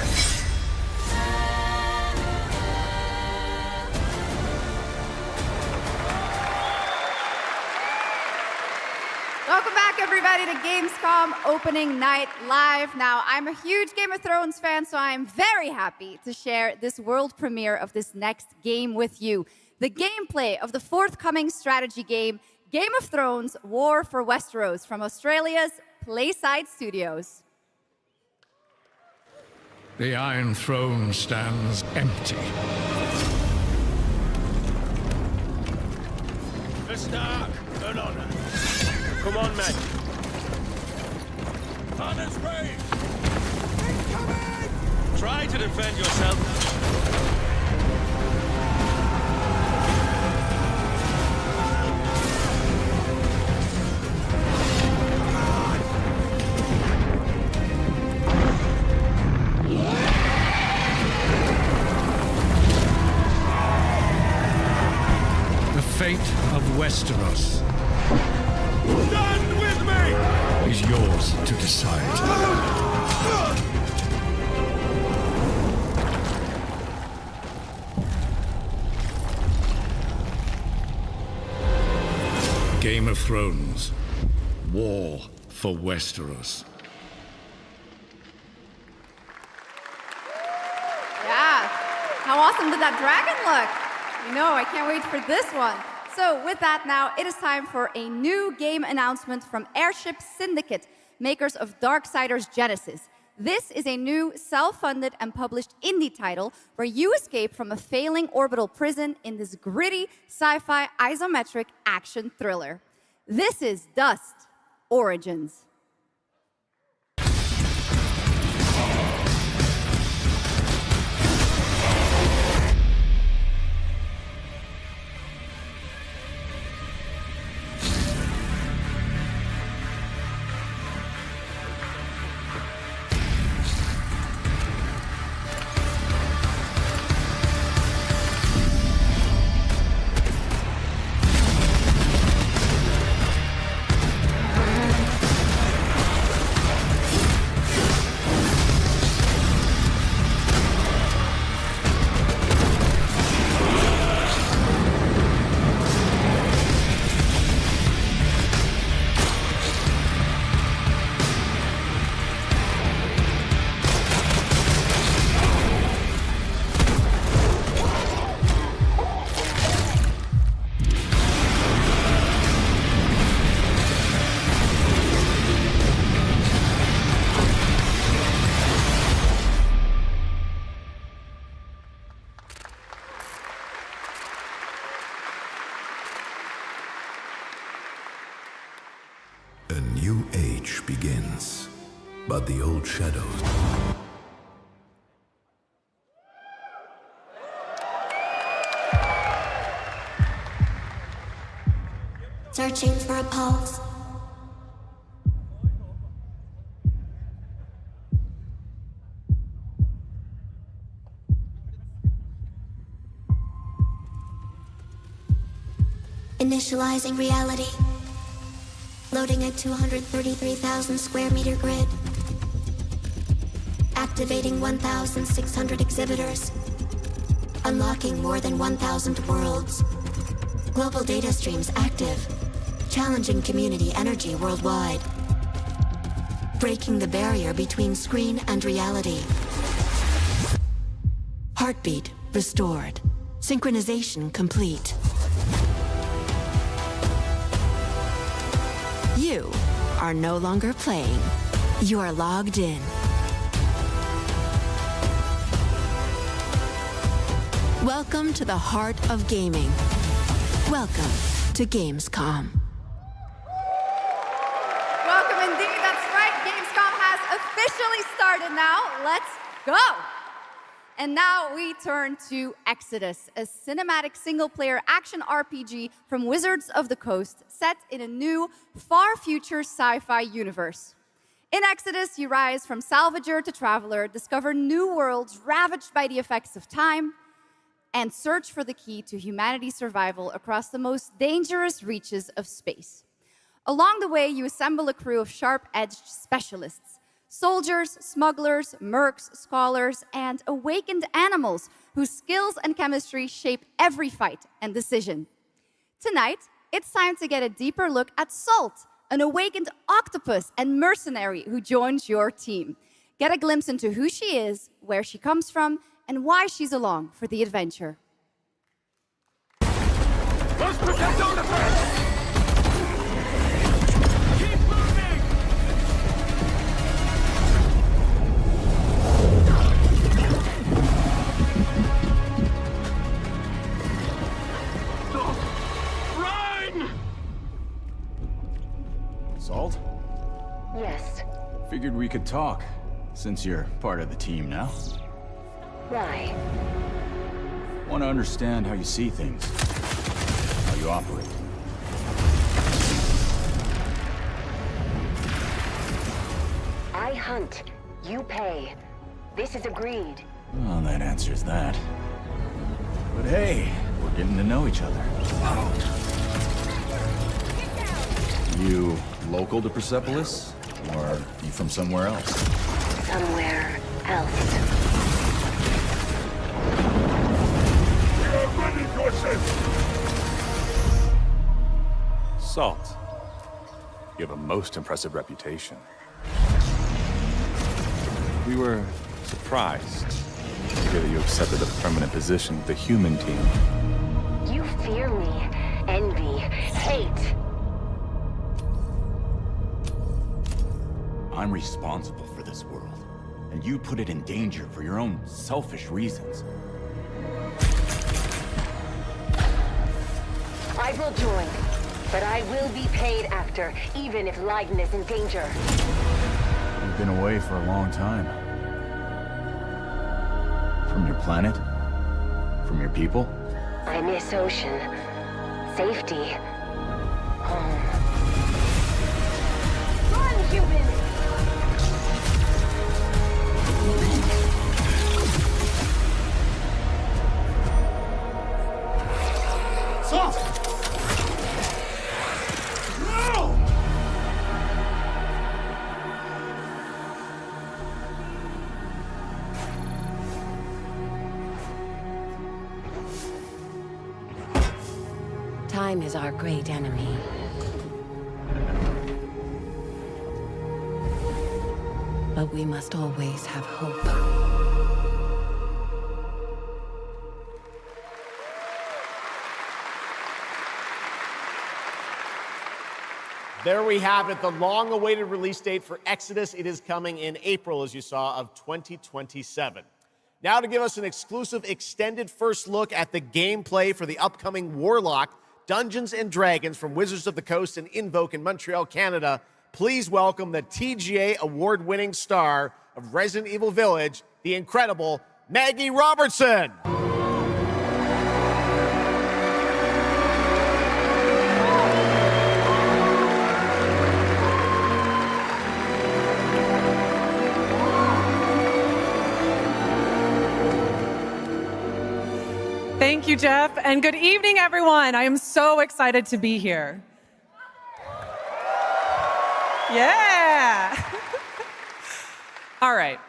Welcome back, everybody, to Gamescom opening night live. Now, I'm a huge Game of Thrones fan, so I'm very happy to share this world premiere of this next game with you. The gameplay of the forthcoming strategy game, Game of Thrones: War for Westeros, from Australia's Playside Studios. The Iron Throne stands empty. For Stark, good honor. Come on, men. On his way! Try to defend yourself. The fate of Westeros Stand with me! is yours to decide. Game of Thrones: War for Westeros. Yeah, how awesome did that dragon look? You know, I can't wait for this one. So with that now, it is time for a new game announcement from Airship Syndicate, makers of Darksiders Genesis. This is a new self-funded and published indie title where you escape from a failing orbital prison in this gritty sci-fi isometric action thriller. This is Dust Origins. A new age begins, but the old shadows. Searching for a pulse. Initializing reality. Loading a 233,000 square meter grid. Activating 1,600 exhibitors. Unlocking more than 1,000 worlds. Global data streams active. Challenging community energy worldwide. Breaking the barrier between screen and reality. Heartbeat restored. Synchronization complete. You are no longer playing. You are logged in. Welcome to the heart of gaming. Welcome to Gamescom. Welcome indeed, that's right. Gamescom has officially started now. Let's go. And now we turn to Exodus, a cinematic single-player action RPG from Wizards of the Coast, set in a new, far-future sci-fi universe. In Exodus, you rise from salvager to traveler, discover new worlds ravaged by the effects of time, and search for the key to humanity's survival across the most dangerous reaches of space. Along the way, you assemble a crew of sharp-edged specialists, soldiers, smugglers, mercs, scholars, and awakened animals whose skills and chemistry shape every fight and decision. Tonight, it's time to get a deeper look at Salt, an awakened octopus and mercenary who joins your team. Get a glimpse into who she is, where she comes from, and why she's along for the adventure. Let's protect artifacts! Keep moving! Run! Salt? Yes. Figured we could talk, since you're part of the team now. Why? Want to understand how you see things, how you operate. I hunt, you pay. This is agreed. Well, that answers that. But hey, we're getting to know each other. You local to Persepolis? Or you from somewhere else? Somewhere else. Salt, you have a most impressive reputation. We were surprised to hear that you accepted a permanent position with the human team. You fear me, envy, hate. I'm responsible for this world, and you put it in danger for your own selfish reasons. I will join, but I will be paid after, even if Leiden is in danger. You've been away for a long time. From your planet? From your people? I miss ocean, safety, home. Run, humans! Salt! No! Time is our great enemy. But we must always have hope. There we have it, the long-awaited release date for Exodus. It is coming in April, as you saw, of 2027. Now to give us an exclusive extended first look at the gameplay for the upcoming Warlock Dungeons & Dragons from Wizards of the Coast and Invoke in Montreal, Canada, please welcome the TGA award-winning star of Resident Evil Village, the incredible Maggie Robertson. Thank you, Jeff, and good evening, everyone. I am so excited to be here. Yeah. All right.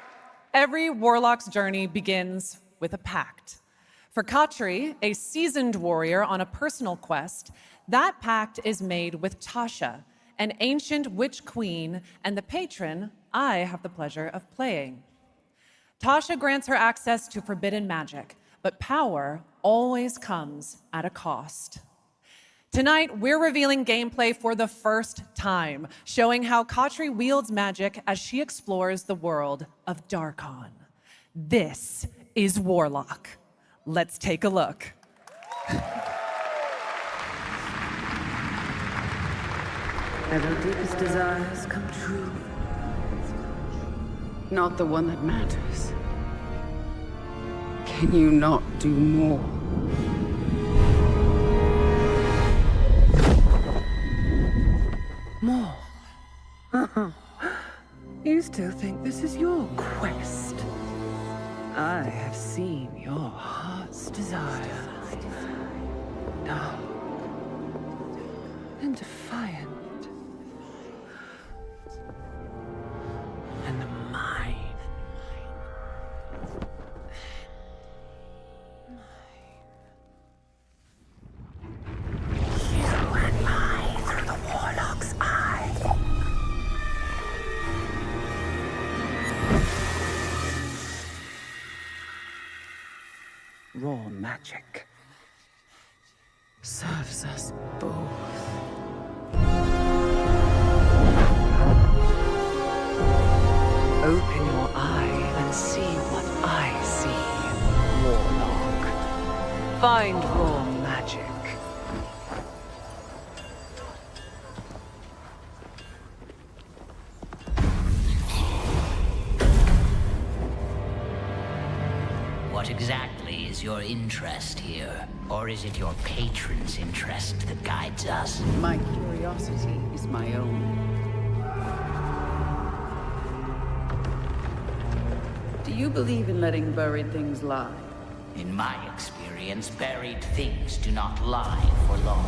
Every warlock's journey begins with a pact. For Katri, a seasoned warrior on a personal quest, that pact is made with Tasha, an ancient witch queen and the patron I have the pleasure of playing. Tasha grants her access to forbidden magic, but power always comes at a cost. Tonight, we're revealing gameplay for the first time, showing how Katri wields magic as she explores the world of Darkon. This is Warlock. Let's take a look. Ever deepest desires come true. Not the one that matters. Can you not do more? More? You still think this is your quest? I have seen your heart's desire. Dark and defiant. And mine. You and I through the Warlock's eye. Raw magic serves us both. Open your eye and see what I see, Warlock. Find raw magic. What exactly is your interest here? Or is it your patron's interest that guides us? My curiosity is my own. Do you believe in letting buried things lie? In my experience, buried things do not lie for long.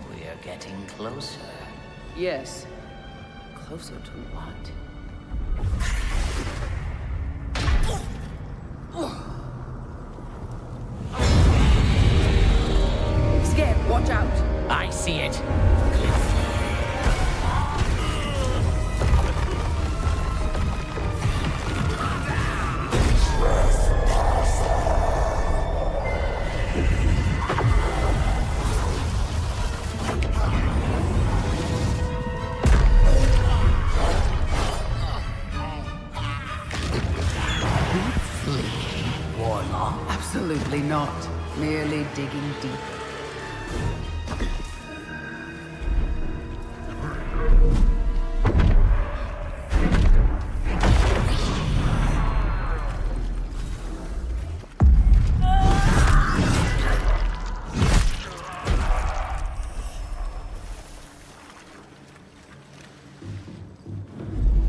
We're getting closer. Yes. Closer to what? Scared, watch out! I see it. Warlock. Absolutely not. Merely digging deep.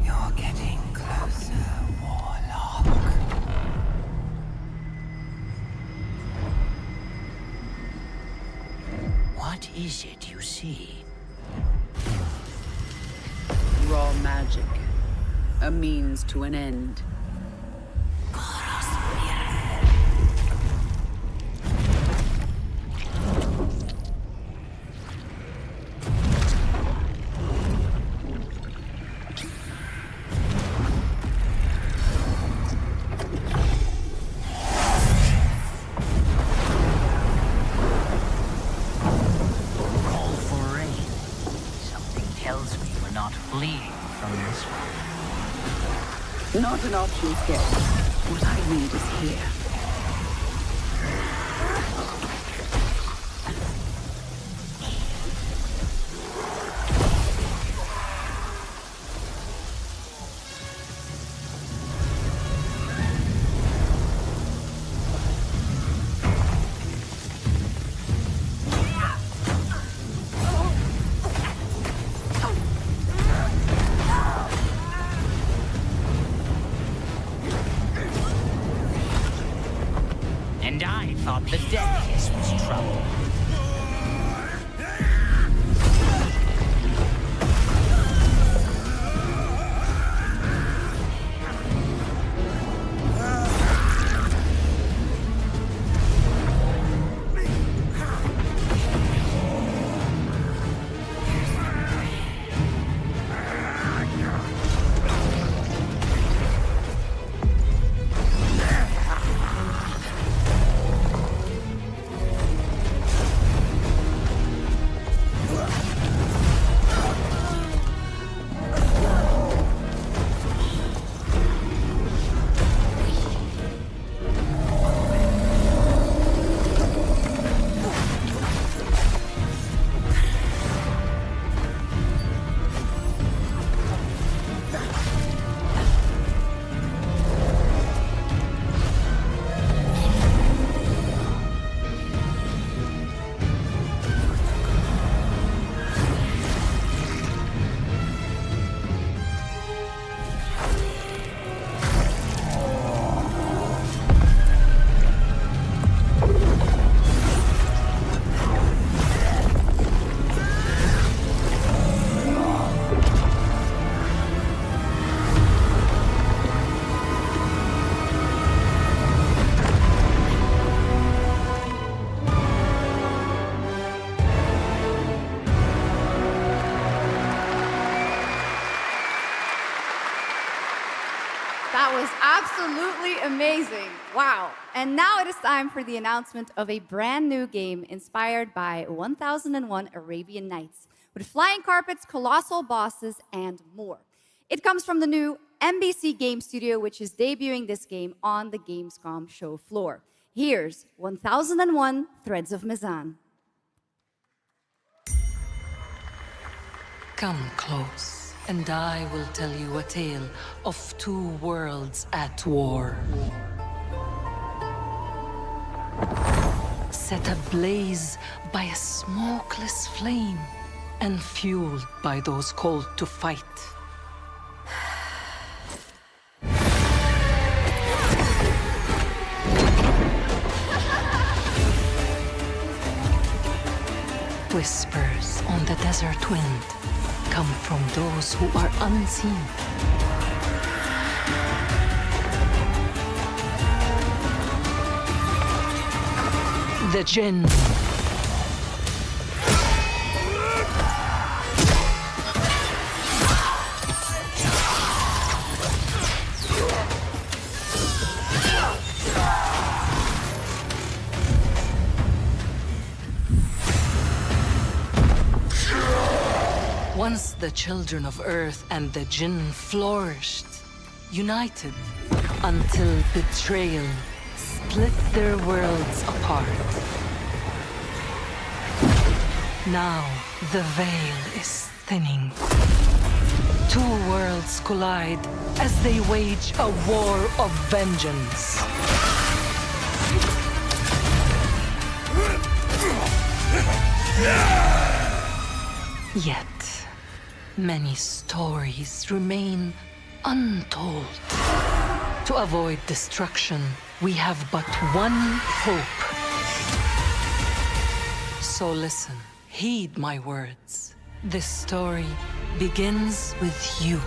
You're getting closer, Warlock. What is it you see? Raw magic. A means to an end. Call for rain. Something tells me we're not fleeing from this one. Not an option, Skip. What I need is here. And I thought the dead kiss was trouble. That was absolutely amazing. Wow. And now it is time for the announcement of a brand new game inspired by 1001 Arabian Nights, with flying carpets, colossal bosses, and more. It comes from the new NBC Game Studio, which is debuting this game on the Gamescom show floor. Here's 1001 Threads of Mizan. Come close, and I will tell you a tale of two worlds at war. Set ablaze by a smokeless flame, and fueled by those called to fight. Whispers on the desert wind come from those who are unseen. The Jinn. Once the children of Earth and the Jinn flourished, united, until betrayal split their worlds apart. Now the veil is thinning. Two worlds collide as they wage a war of vengeance. Yet, many stories remain untold. To avoid destruction, we have but one hope. So listen, heed my words. This story begins with you.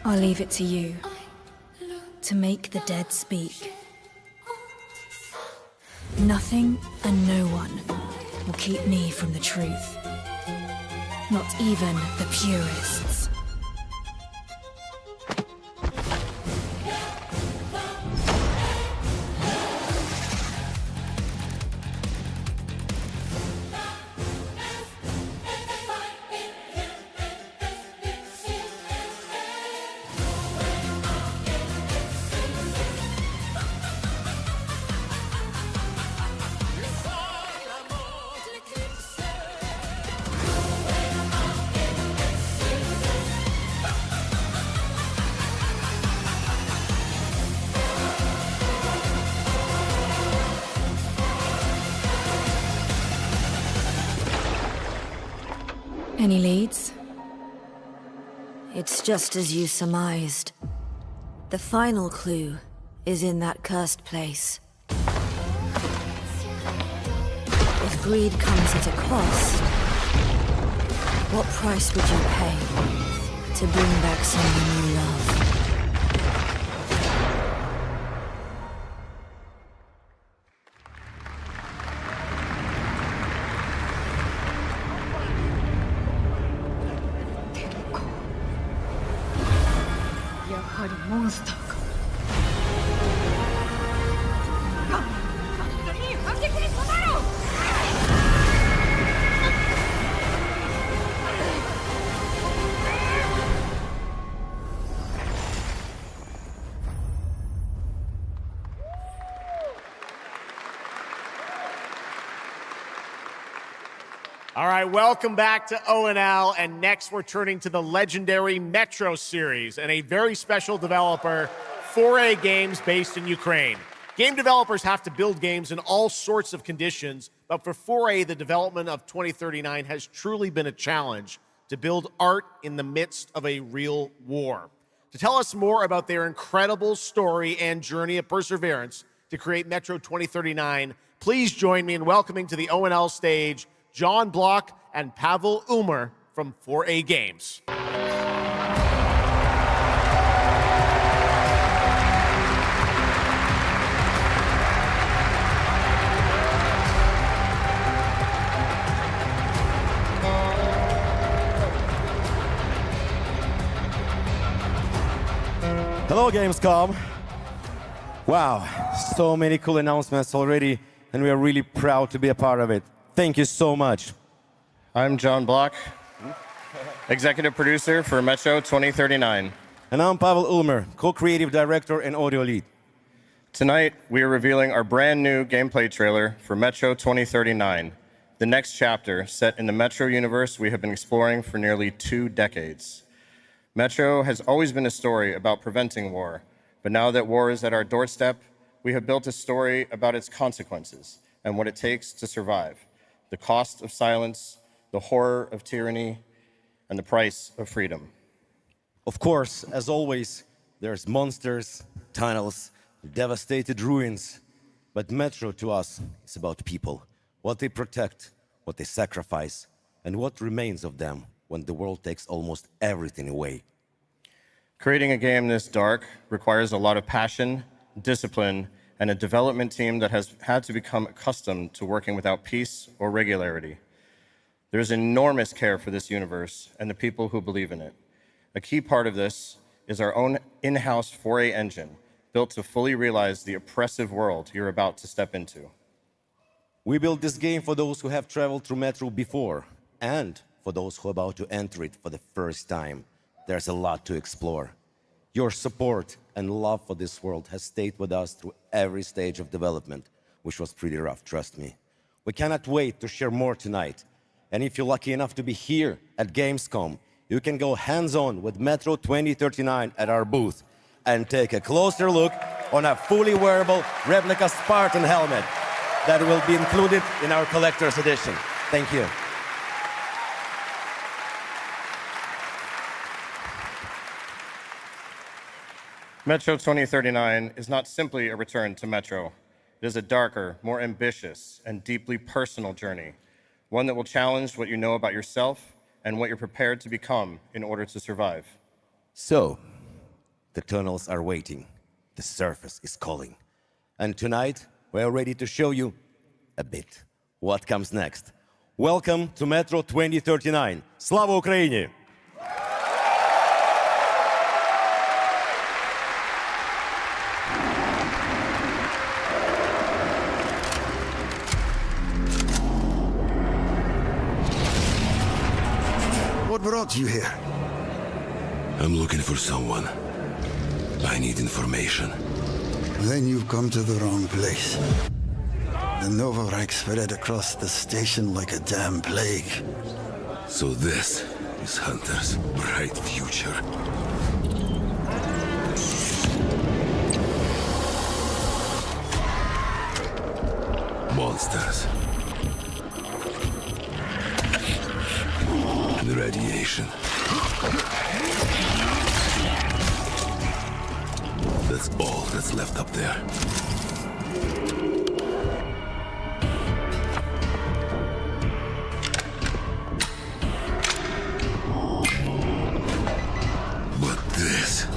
I'll leave it to you to make the dead speak. Nothing and no one will keep me from the truth. Not even the purists. Any leads? It's just as you surmised. The final clue is in that cursed place. If greed comes at a cost, what price would you pay to bring back someone you love? All right, welcome back to ONL, and next we're turning to the legendary Metro series and a very special developer, 4A Games, based in Ukraine. Game developers have to build games in all sorts of conditions, but for 4A, the development of 2039 has truly been a challenge to build art in the midst of a real war. To tell us more about their incredible story and journey of perseverance to create Metro 2039, please join me in welcoming to the ONL stage John Block and Pavel Ulmer from 4A Games. Hello, Gamescom. Wow, so many cool announcements already, and we are really proud to be a part of it. Thank you so much. I'm John Block, executive producer for Metro 2039. And I'm Pavel Ulmer, co-creative director and audio lead. Tonight, we are revealing our brand new gameplay trailer for Metro 2039, the next chapter set in the Metro universe we have been exploring for nearly 2 decades. Metro has always been a story about preventing war, but now that war is at our doorstep, we have built a story about its consequences and what it takes to survive. The cost of silence, the horror of tyranny, and the price of freedom. Of course, as always, there's monsters, tunnels, devastated ruins. But Metro to us is about people, what they protect, what they sacrifice, and what remains of them when the world takes almost everything away. Creating a game this dark requires a lot of passion, discipline, and a development team that has had to become accustomed to working without peace or regularity. There's enormous care for this universe and the people who believe in it. A key part of this is our own in-house 4A engine, built to fully realize the oppressive world you're about to step into. We built this game for those who have traveled through Metro before, and for those who are about to enter it for the first time. There's a lot to explore. Your support and love for this world has stayed with us through every stage of development, which was pretty rough, trust me. We cannot wait to share more tonight. And if you're lucky enough to be here at Gamescom, you can go hands-on with Metro 2039 at our booth and take a closer look on a fully wearable replica Spartan helmet that will be included in our collector's edition. Thank you. Metro 2039 is not simply a return to Metro. It is a darker, more ambitious, and deeply personal journey, one that will challenge what you know about yourself and what you're prepared to become in order to survive. So, the tunnels are waiting, the surface is calling, and tonight we are ready to show you a bit what comes next. Welcome to Metro 2039. Slava Ukraini! What brought you here? I'm looking for someone. I need information. Then you've come to the wrong place. The Nova Reich spread across the station like a damn plague. So this is Hunter's bright future. Monsters. And all that's left up there. But this...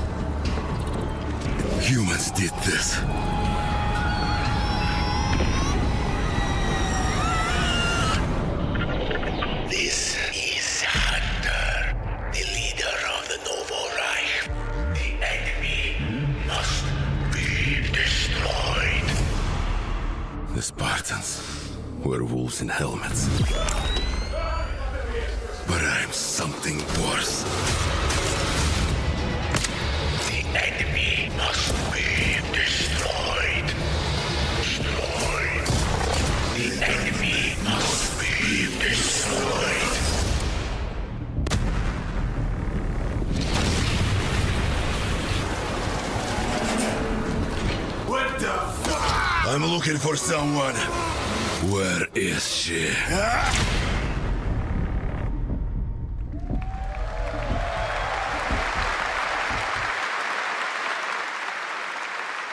humans did this. This is Hunter, the leader of the Novo Reich. The enemy must be destroyed. The Spartans were wolves in helmets. But I'm something worse. The enemy must be destroyed. Destroyed. The enemy must be destroyed. What the fuck? I'm looking for someone. Where is she?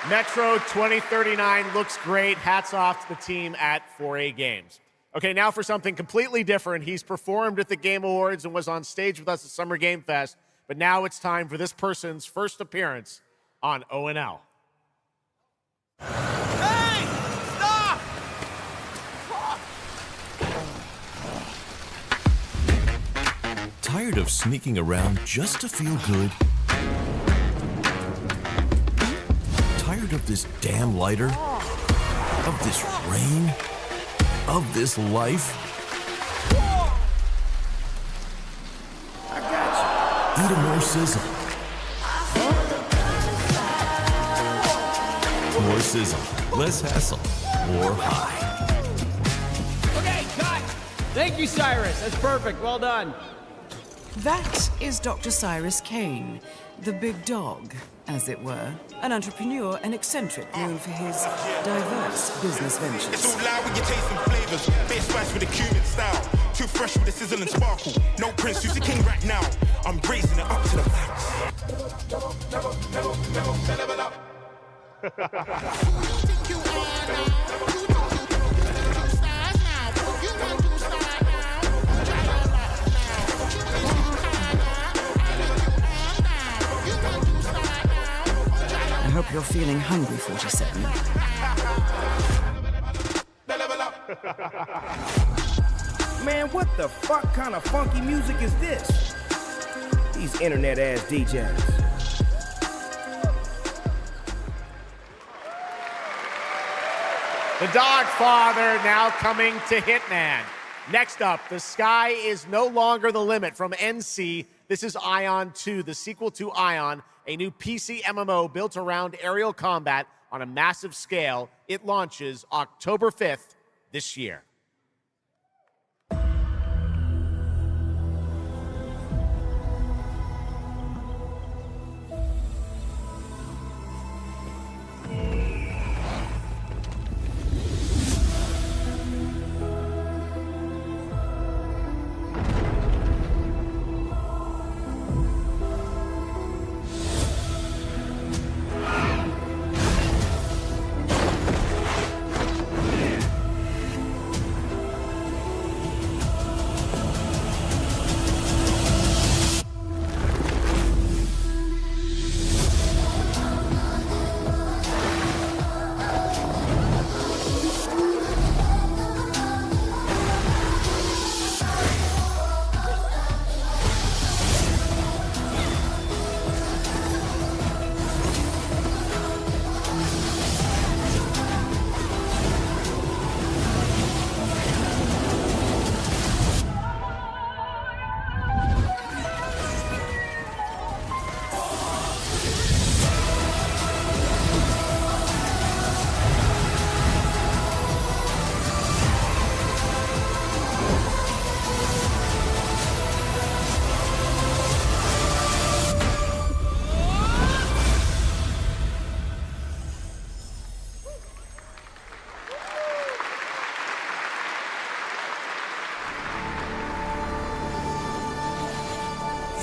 Metro 2039 looks great. Hats off to the team at 4A Games. Okay, now for something completely different. He's performed at the Game Awards and was on stage with us at Summer Game Fest, but now it's time for this person's first appearance on ONL. Hey! Stop! Tired of sneaking around just to feel good? Tired of this damn lighter? Of this rain? Of this life? I got Eat a more sizzle. More sizzle, less hassle, more high. Okay, cut! Thank you, Cyrus. That's perfect. Well done. That is Dr. Cyrus Kane, the big dog, as it were. An entrepreneur and eccentric known for his diverse business ventures. It's all loud when you're tasting flavors. Base spice with a Cuban style. Too fresh with a sizzle and sparkle. No prince, who's the king right now? I'm raising it up to the max. I hope you're feeling hungry, 47. Man, what the fuck kind of funky music is this? These internet-ass DJs. The Dog Father now coming to Hitman. Next up, The Sky is No Longer the Limit from NC. This is Ion 2, the sequel to Ion, a new PC MMO built around aerial combat on a massive scale. It launches October 5th this year.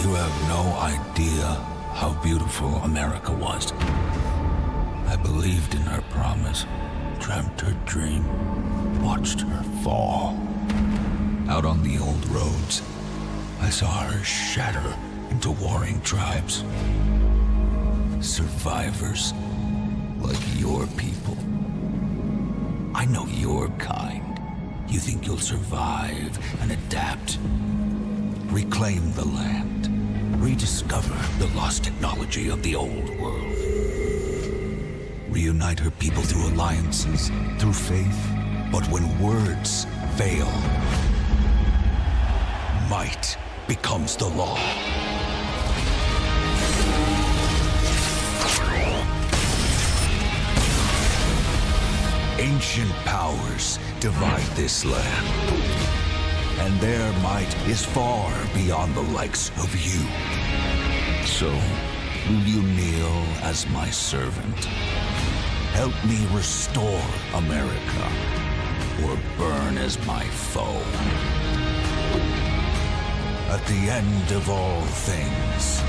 You have no idea how beautiful America was. believed in her promise, dreamt her dream, watched her fall. Out on the old roads, I saw her shatter into warring tribes. Survivors like your people. I know your kind. You think you'll survive and adapt. Reclaim the land. Rediscover the lost technology of the old world. Reunite her people through alliances, through faith. But when words fail, might becomes the law. Ancient powers divide this land, and their might is far beyond the likes of you. So, will you kneel as my servant? Help me restore America, or burn as my foe? At the end of all things,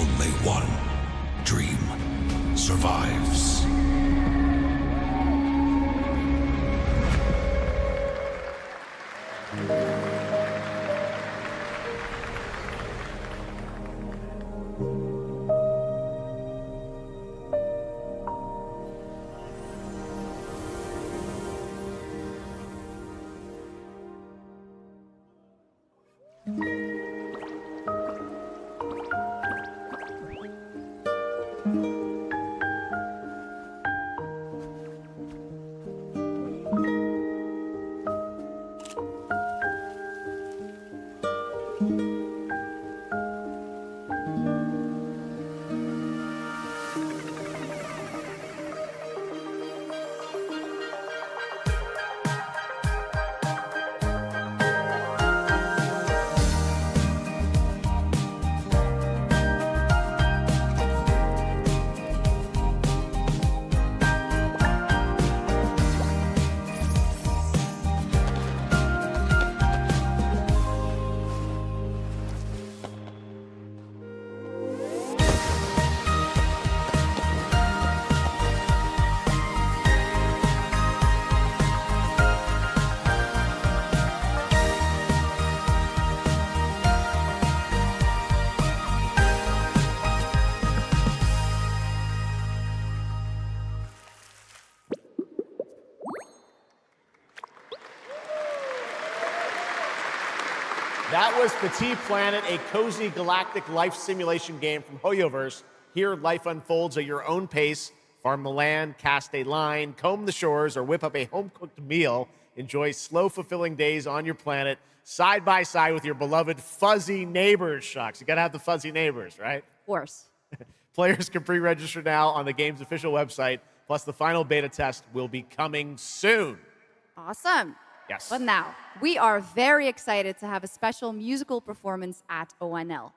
only one dream survives. That was Petit Planet, a cozy galactic life simulation game from HoYoverse. Here, life unfolds at your own pace. Farm the land, cast a line, comb the shores, or whip up a home-cooked meal. Enjoy slow, fulfilling days on your planet, side by side with your beloved fuzzy neighbors, Shucks. You gotta have the fuzzy neighbors, right? Of course. Players can pre-register now on the game's official website, plus the final beta test will be coming soon. Awesome. Yes. But now, we are very excited to have a special musical performance at ONL.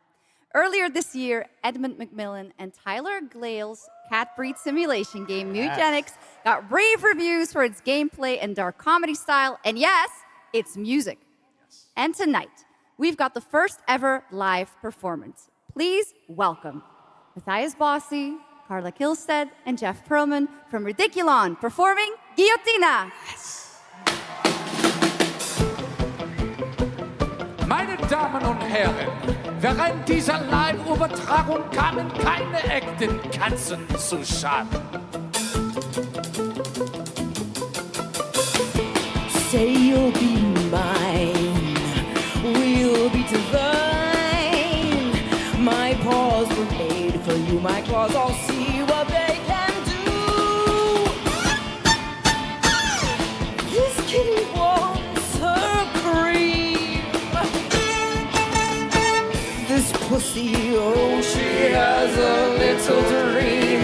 Earlier this year, Edmund McMillan and Tyler Glale's cat breed simulation game, Mutagenics, got rave reviews for its gameplay and dark comedy style, and yes, its music. Yes. And tonight, we've got the first ever live performance. Please welcome Matthias Bossi, Carla Kilstead, and Jeff Perlman from Ridiculon performing Guillotina. Yes. Meine Damen und Herren, während dieser Live-Übertragung kamen keine echten Katzen zu Schaden. Say you'll be mine, we'll be divine. My paws were made for you, my claws all see what they can do. This kitty wants her cream. This pussy, oh, she has a little dream.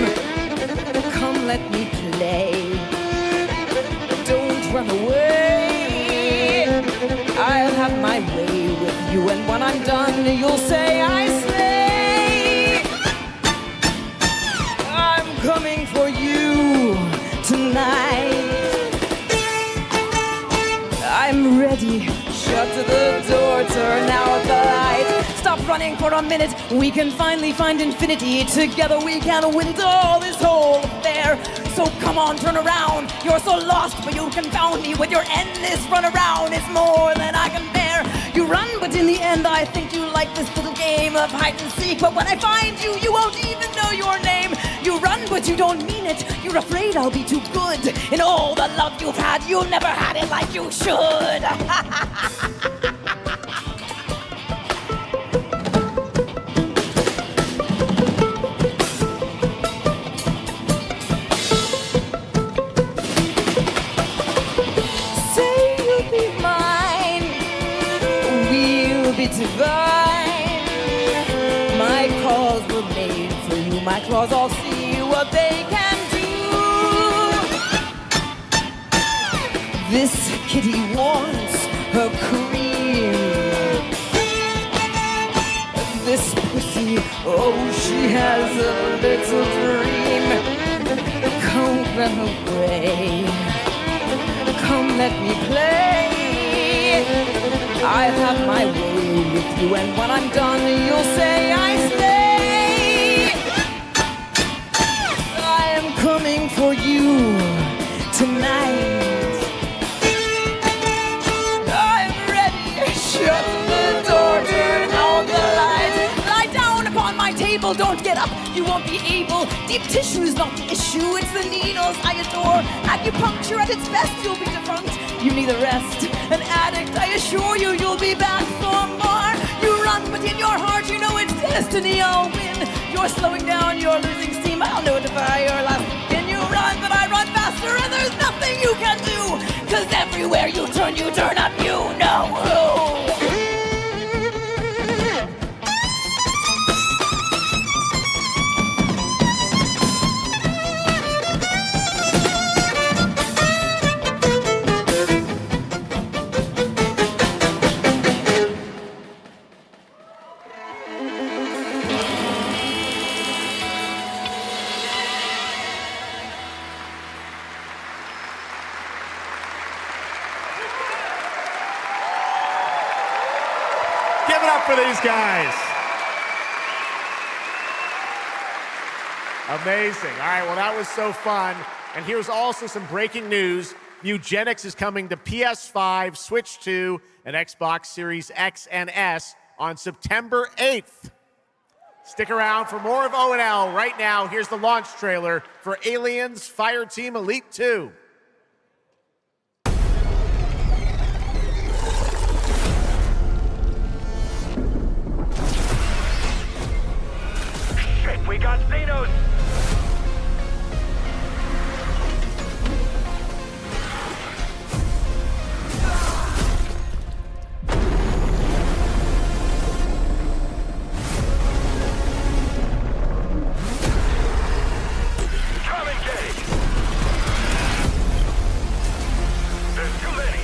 Come, let me play. Don't run away. I'll have my way with you, and when I'm done, you'll say I slay. I'm coming for you tonight. I'm ready. Shut the door, turn out the light. Stop running for a minute. We can finally find infinity. Together we can win it all. This whole come on, turn around. You're so lost, but you confound me with your endless runaround. It's more than I can bear. You run, but in the end, I think you like this little game of hide and seek. But when I find you, you won't even know your name. You run, but you don't mean it. You're afraid I'll be too good. In all the love you've had, you never had it like you should. Divine. My claws were made for you. My claws all see what they can do. This kitty wants her cream. This pussy, oh, she has a little dream. Come run away. Come let me play. I'll have my way with you, and when I'm done, you'll say I slay. I am coming for you tonight. I'm ready. Shut the door, turn out the light. Lie down upon my table, don't get up. You won't be able. Deep tissue is not the issue. It's the needles I adore. Acupuncture at its best, you'll be defunct. You need a rest, an addict. I assure you, you'll be back for more. You run, but in your heart, you know it's destiny. I'll win. You're slowing down, you're losing steam. I'll notify your last. Can you run? But I run faster, and there's nothing you can do. 'Cause everywhere you turn up, you know who. Give it up for these guys. Amazing. All right, well, that was so fun. And here's also some breaking news. Eugenics is coming to PS5, Switch 2, and Xbox Series X and S on September 8th. Stick around for more of O&L. Right now, here's the launch trailer for Aliens Fireteam Elite 2. We got Xenos! Come engage! There's too many!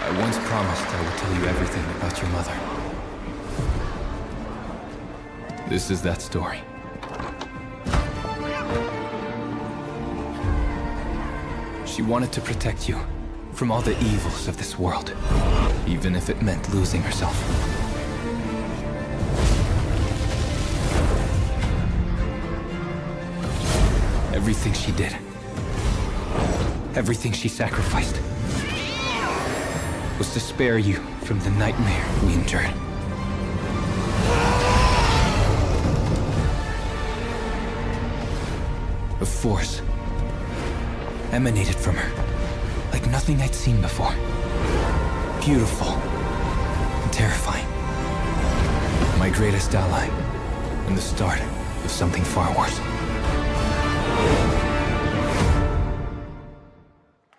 I once promised I would tell you everything about your mother. This is that story. She wanted to protect you from all the evils of this world, even if it meant losing herself. Everything she did, everything she sacrificed, was to spare you from the nightmare we endured. A force emanated from her, like nothing I'd seen before. Beautiful and terrifying. My greatest ally, and the start of something far worse.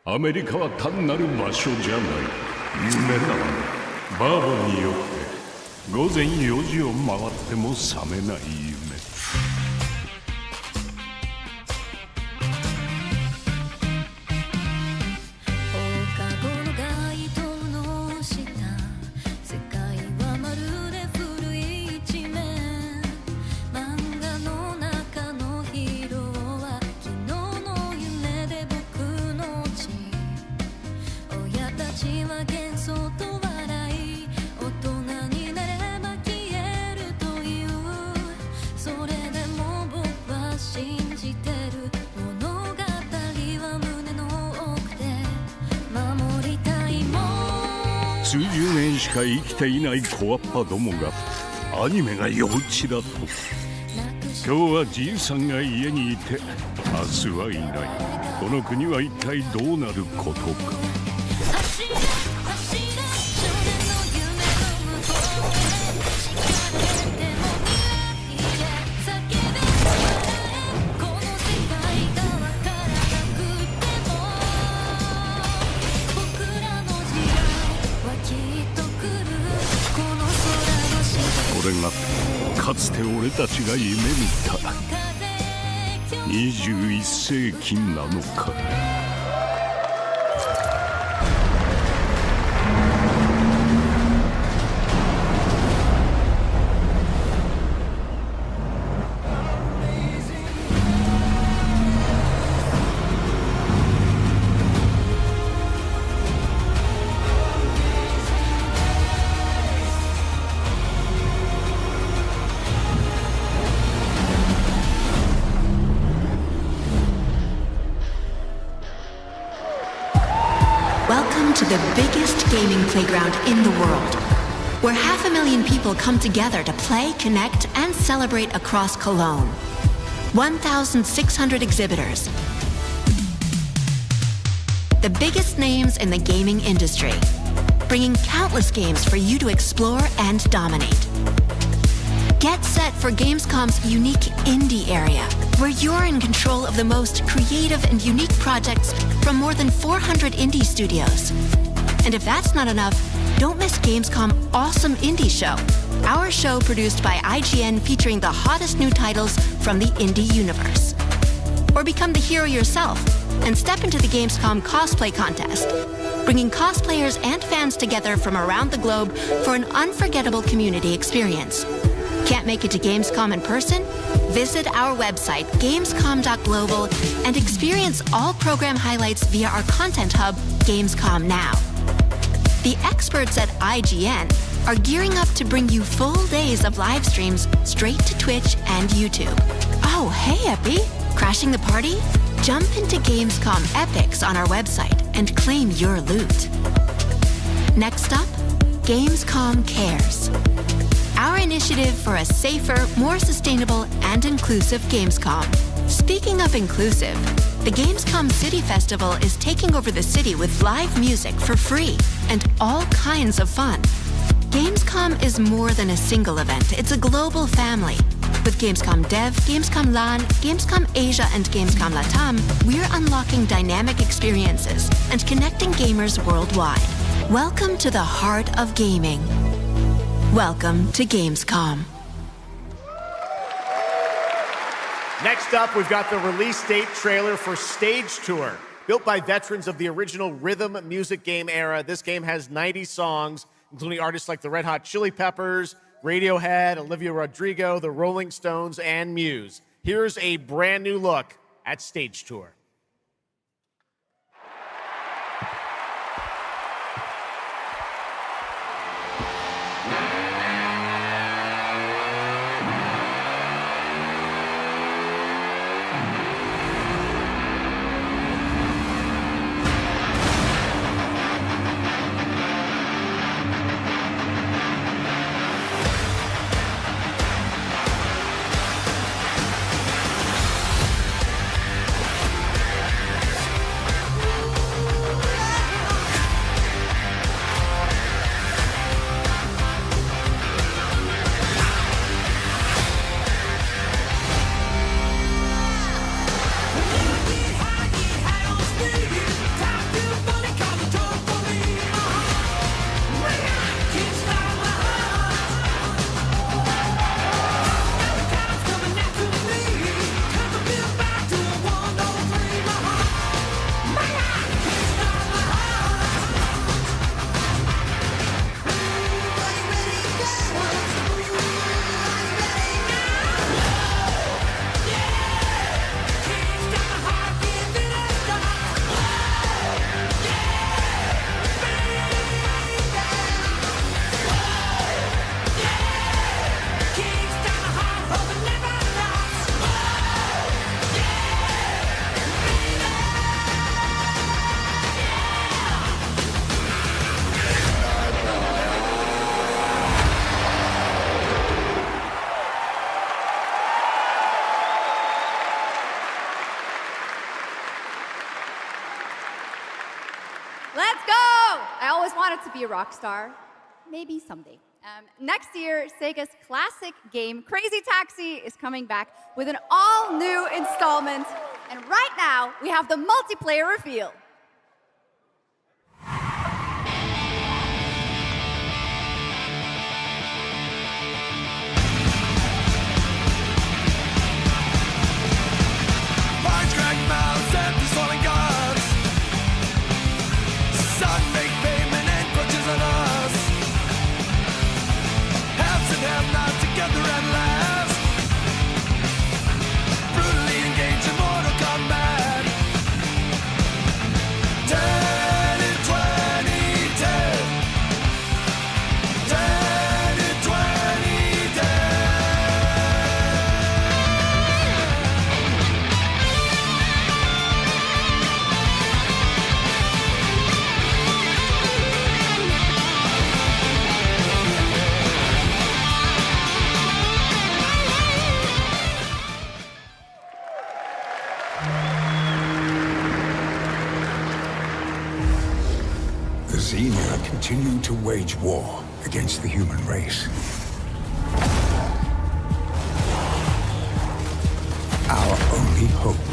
アメリカは単なる場所じゃない。夢だ。バーボンによって午前4時を回っても覚めない夢。数十年しか生きていない小っぱどもがアニメが幼稚だと。今日はじいさんが家にいて明日はいない。この国は一体どうなることか。これがかつて俺たちが夢見た21世紀なのか。Welcome to the biggest gaming playground in the world, where 500,000 people come together to play, connect, and celebrate across Cologne. 1,600 exhibitors. The biggest names in the gaming industry, bringing countless games for you to explore and dominate. Get set for Gamescom's unique indie area, where you're in control of the most creative and unique projects from more than 400 indie studios. And if that's not enough, don't miss Gamescom Awesome Indie Show, our show produced by IGN featuring the hottest new titles from the indie universe. Or become the hero yourself and step into the Gamescom cosplay contest, bringing cosplayers and fans together from around the globe for an unforgettable community experience. Can't make it to Gamescom in person? Visit our website, gamescom.global, and experience all program highlights via our content hub, Gamescom Now. The experts at IGN are gearing up to bring you full days of live streams straight to Twitch and YouTube. Oh, hey, Epi! Crashing the party? Jump into Gamescom Epics on our website and claim your loot. Next up, Gamescom Cares, our initiative for a safer, more sustainable, and inclusive Gamescom. Speaking of inclusive, the Gamescom City Festival is taking over the city with live music for free and all kinds of fun. Gamescom is more than a single event, it's a global family. With Gamescom Dev, Gamescom LAN, Gamescom Asia, and Gamescom Latam, we're unlocking dynamic experiences and connecting gamers worldwide. Welcome to the heart of gaming. Welcome to Gamescom. Next up, we've got the release date trailer for Stage Tour. Built by veterans of the original rhythm music game era, this game has 90 songs, including artists like the Red Hot Chili Peppers, Radiohead, Olivia Rodrigo, the Rolling Stones, and Muse. Here's a brand new look at Stage Tour. Let's go! I always wanted to be a rock star. Maybe someday. Next year, Sega's classic game, Crazy Taxi, is coming back with an all-new installment. And right now, we have the multiplayer reveal. Lines crack mouths and these falling gods. Sun make pavement encroaches on us. Haves and have-nots together at last. Brutally engaged in Mortal Kombat. 10 and 20, 10. 10 and 20, 10. The Xenia continue to wage war against the human race. Our only hope,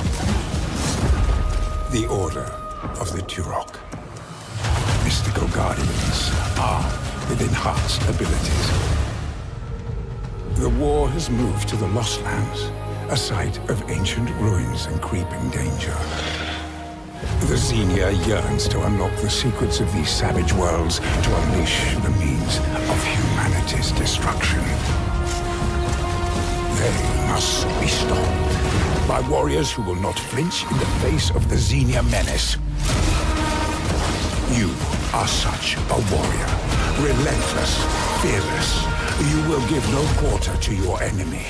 the Order of the Turok. Mystical guardians armed with enhanced abilities. The war has moved to the Lost Lands, a site of ancient ruins and creeping danger. The Xenia yearns to unlock the secrets of these savage worlds to unleash the means of humanity's destruction. They must be stopped by warriors who will not flinch in the face of the Xenia menace. You are such a warrior, relentless, fearless. You will give no quarter to your enemy.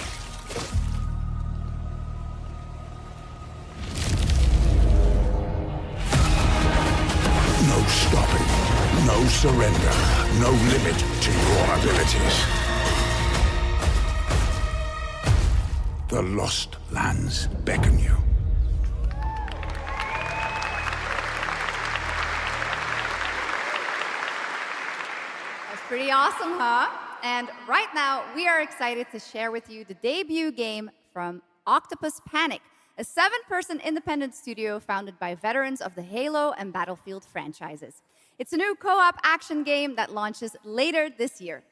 No stopping, no surrender, no limit to your abilities. The Lost Lands beckon you. That's pretty awesome, huh? And right now, we are excited to share with you the debut game from Octopus Panic, a 7-person independent studio founded by veterans of the Halo and Battlefield franchises. It's a new co-op action game that launches later this year.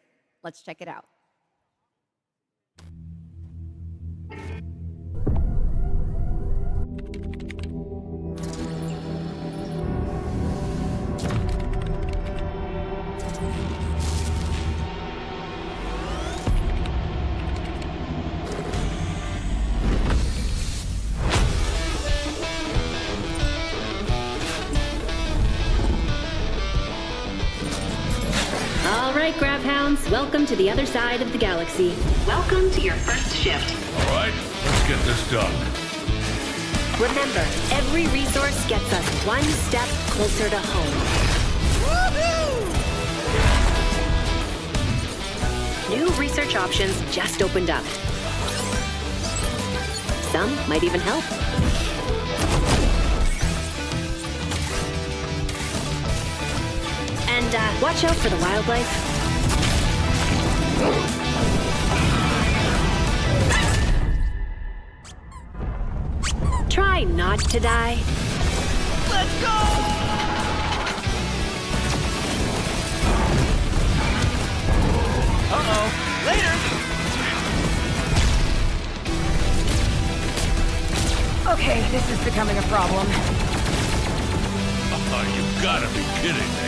Let's check it out. All right, Grab Hounds, welcome to the other side of the galaxy. Welcome to your first shift. All right, let's get this done. Remember, every resource gets us one step closer to home. Woohoo! New research options just opened up. Some might even help. And watch out for the wildlife. Try not to die. Let's go! Uh-oh. Later! Okay, this is becoming a problem. Oh, you gotta be kidding me.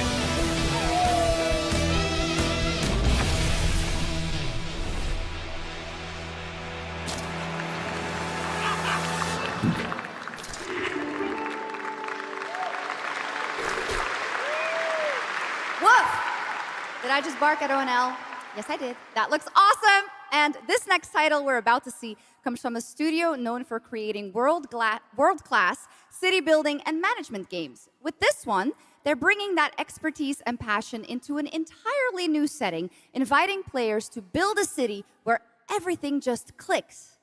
Did I just bark at ONL? Yes, I did. That looks awesome! And this next title we're about to see comes from a studio known for creating world-class city building and management games. With this one, they're bringing that expertise and passion into an entirely new setting, inviting players to build a city where everything just clicks.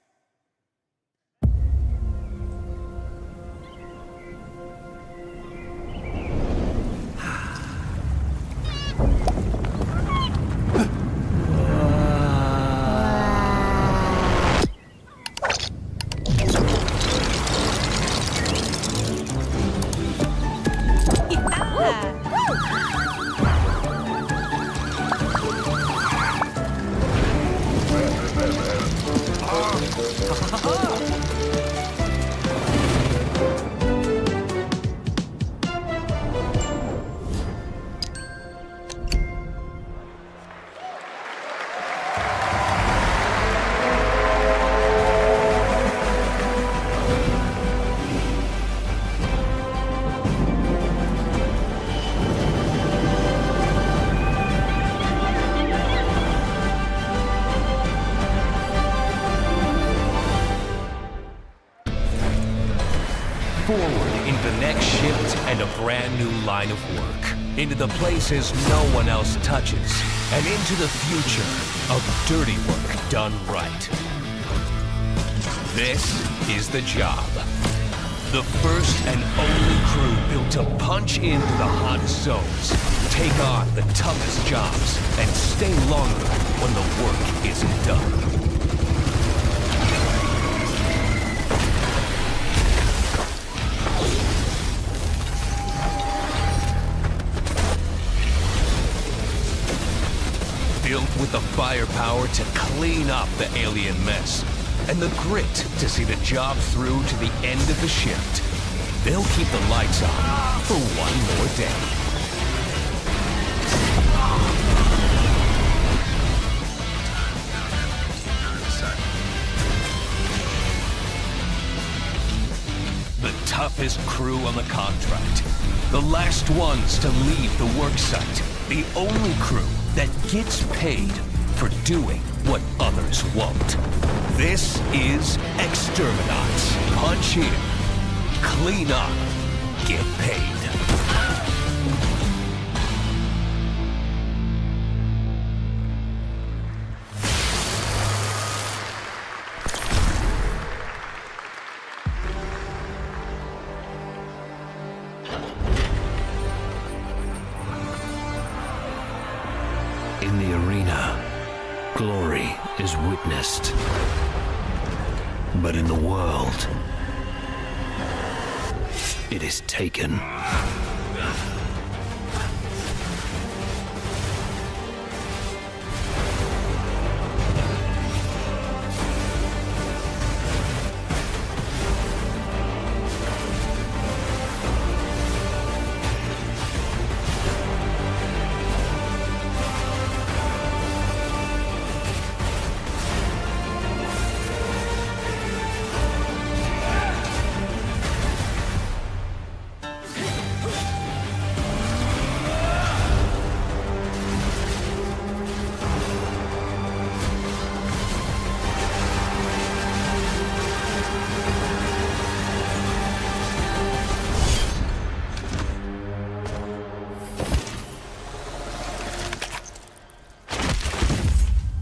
forward into the next shift and a brand new line of work. Into the places no one else touches. And into the future of dirty work done right. This is the job. The first and only crew built to punch into the hottest zones, take on the toughest jobs, and stay longer when the work isn't done. Built with the firepower to clean up the alien mess, and the grit to see the job through to the end of the shift. They'll keep the lights on for one more day. The toughest crew on the contract. The last ones to leave the work site. The only crew that gets paid for doing what others won't. This is Exterminats. Punch in, clean up, get paid. In the arena, glory is witnessed. But in the world, it is taken.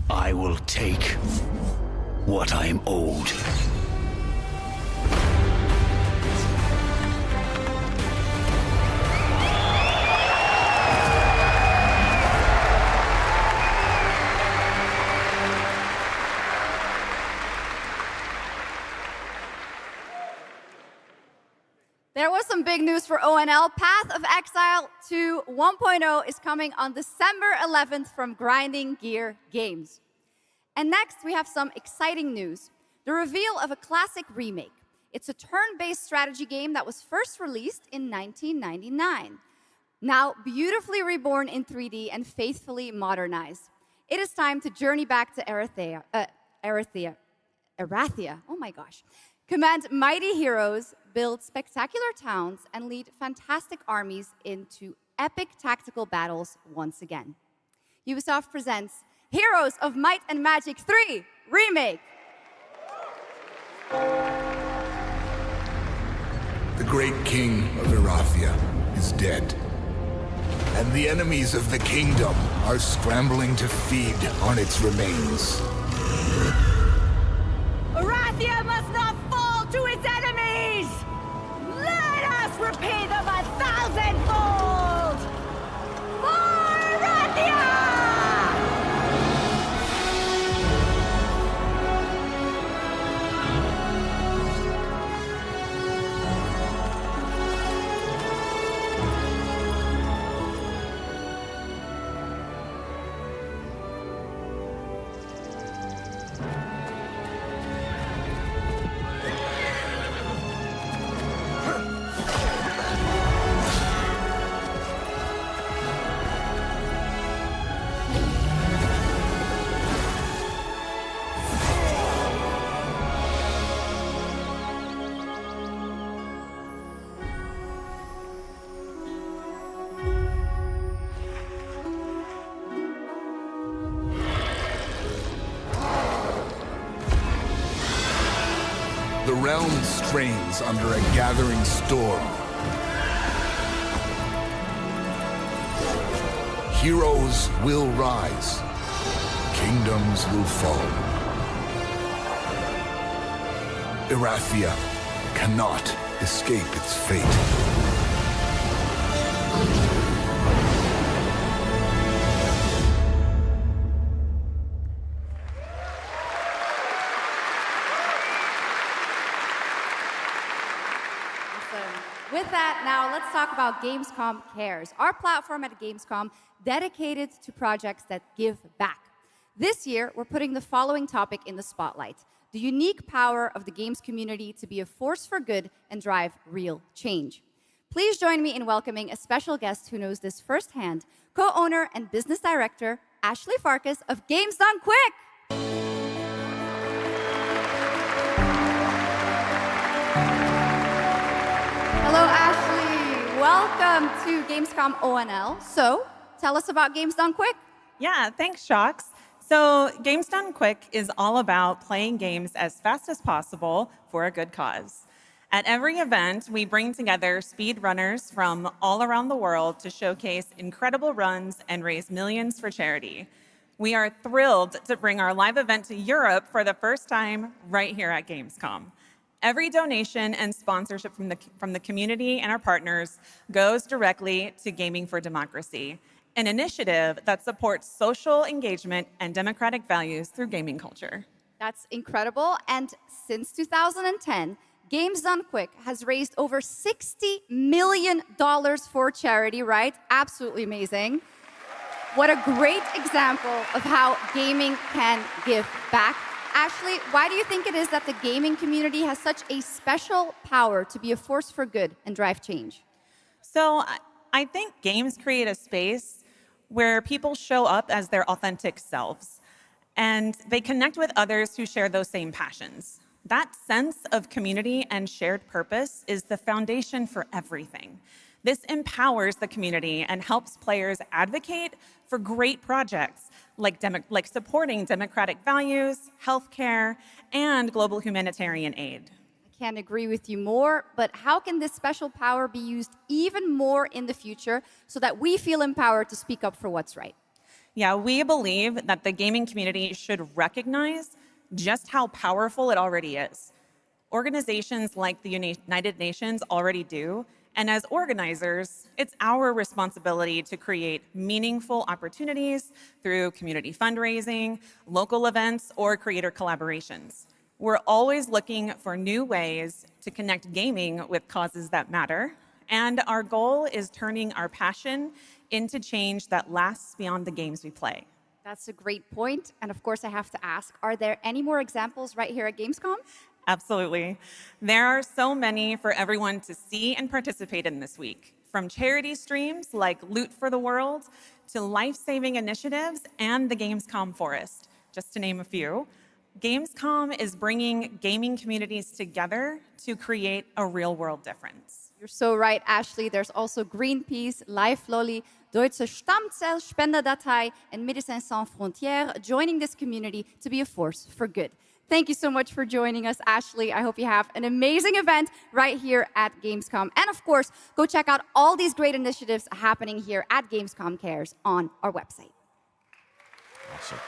I will take what I am owed. There was some big news for ONL. Path of Exile 2 1.0 is coming on December 11th from Grinding Gear Games. And next, we have some exciting news. The reveal of a classic remake. It's a turn-based strategy game that was first released in 1999. Now beautifully reborn in 3D and faithfully modernized. It is time to journey back to Erathia. Oh my gosh. Command mighty heroes, build spectacular towns, and lead fantastic armies into epic tactical battles once again. Ubisoft presents Heroes of Might and Magic 3 Remake. The great king of Erathia is dead. And the enemies of the kingdom are scrambling to feed on its remains. Erathia must not fall to its enemies! Let us repay them 1,000-fold! For Erathia! realm strains under a gathering storm. Heroes will rise. Kingdoms will fall. Erathia cannot escape its fate. With that, now let's talk about Gamescom Cares, our platform at Gamescom dedicated to projects that give back. This year, we're putting the following topic in the spotlight: the unique power of the games community to be a force for good and drive real change. Please join me in welcoming a special guest who knows this firsthand, co-owner and business director, Ashley Farkas of Games Done Quick. Hello, Ashley. Welcome to Gamescom ONL. So, tell us about Games Done Quick. Yeah, thanks, Shocks. So, Games Done Quick is all about playing games as fast as possible for a good cause. At every event, we bring together speedrunners from all around the world to showcase incredible runs and raise millions for charity. We are thrilled to bring our live event to Europe for the first time right here at Gamescom. Every donation and sponsorship from the community and our partners goes directly to Gaming for Democracy, an initiative that supports social engagement and democratic values through gaming culture. That's incredible. And since 2010, Games Done Quick has raised over $60 million for charity, right? Absolutely amazing. What a great example of how gaming can give back. Ashley, why do you think it is that the gaming community has such a special power to be a force for good and drive change? So I think games create a space where people show up as their authentic selves, and they connect with others who share those same passions. That sense of community and shared purpose is the foundation for everything. This empowers the community and helps players advocate for great projects like supporting democratic values, healthcare, and global humanitarian aid. I can't agree with you more, but how can this special power be used even more in the future so that we feel empowered to speak up for what's right? Yeah, we believe that the gaming community should recognize just how powerful it already is. Organizations like the United Nations already do, and as organizers, it's our responsibility to create meaningful opportunities through community fundraising, local events, or creator collaborations. We're always looking for new ways to connect gaming with causes that matter, and our goal is turning our passion into change that lasts beyond the games we play. That's a great point. And of course, I have to ask, are there any more examples right here at Gamescom? Absolutely. There are so many for everyone to see and participate in this week, from charity streams like Loot for the World to life-saving initiatives and the Gamescom Forest, just to name a few. Gamescom is bringing gaming communities together to create a real-world difference. You're so right, Ashley. There's also Greenpeace, Life Lolly, Deutsche Stammzellspenderdatei, and Médecins Sans Frontières joining this community to be a force for good. Thank you so much for joining us, Ashley. I hope you have an amazing event right here at Gamescom. And of course, go check out all these great initiatives happening here at Gamescom Cares on our website. Awesome.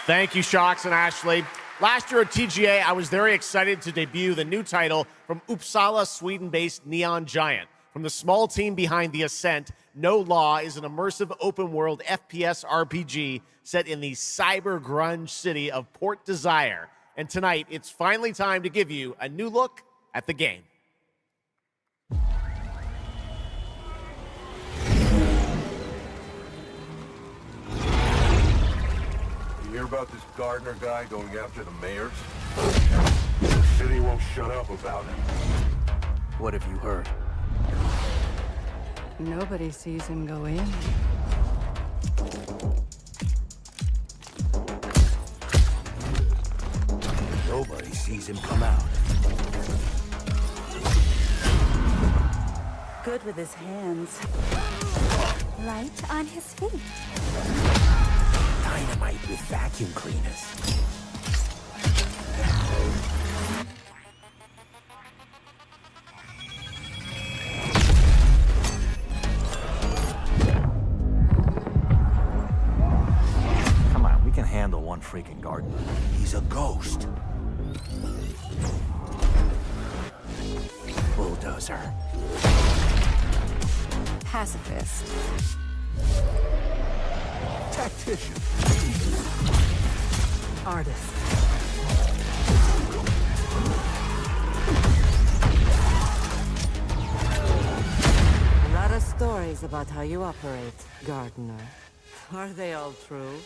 Thank you, Shocks and Ashley. Last year at TGA, I was very excited to debut the new title from Uppsala, Sweden-based Neon Giant. From the small team behind The Ascent, No Law is an immersive open-world FPS RPG set in the cyber grunge city of Port Desire. And tonight, it's finally time to give you a new look at the game. You hear about this Gardner guy going after the mayors? The city won't shut up about it. What have you heard? Nobody sees him go in. Nobody sees him come out. Good with his hands. Light on his feet. Dynamite with vacuum cleaners. buzzer. Pacifist. Tactician. Artist. A lot of stories about how you operate, Gardener. Are they all true?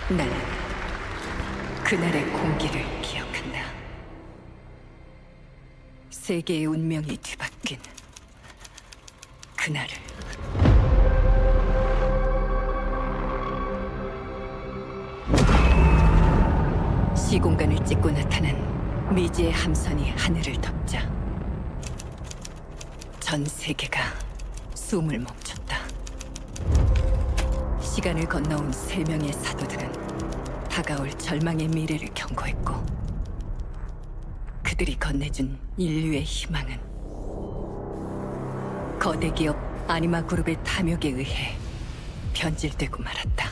나는 그날의 공기를 기억한다. 세계의 운명이 뒤바뀐 그날을. 시공간을 찍고 나타난 미지의 함선이 하늘을 덮자 전 세계가 숨을 멈췄다. 시간을 건너온 3명의 사도들은 다가올 절망의 미래를 경고했고, 그들이 건네준 인류의 희망은 거대 기업 아니마 그룹의 탐욕에 의해 변질되고 말았다.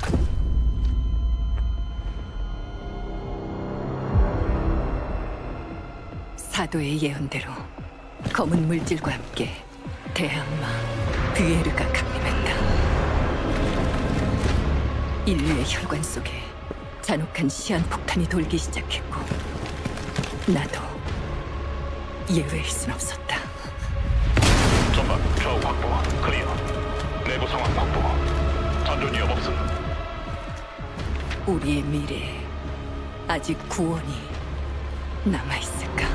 사도의 예언대로 검은 물질과 함께 대항마 뷰에르가 강림했다. 인류의 혈관 속에 잔혹한 시한폭탄이 돌기 시작했고, 나도 예외일 순 없었다. 전방 좌우 확보 클리어. 내부 상황 확보. 전전 위협 없음. 우리의 미래에 아직 구원이 남아있을까?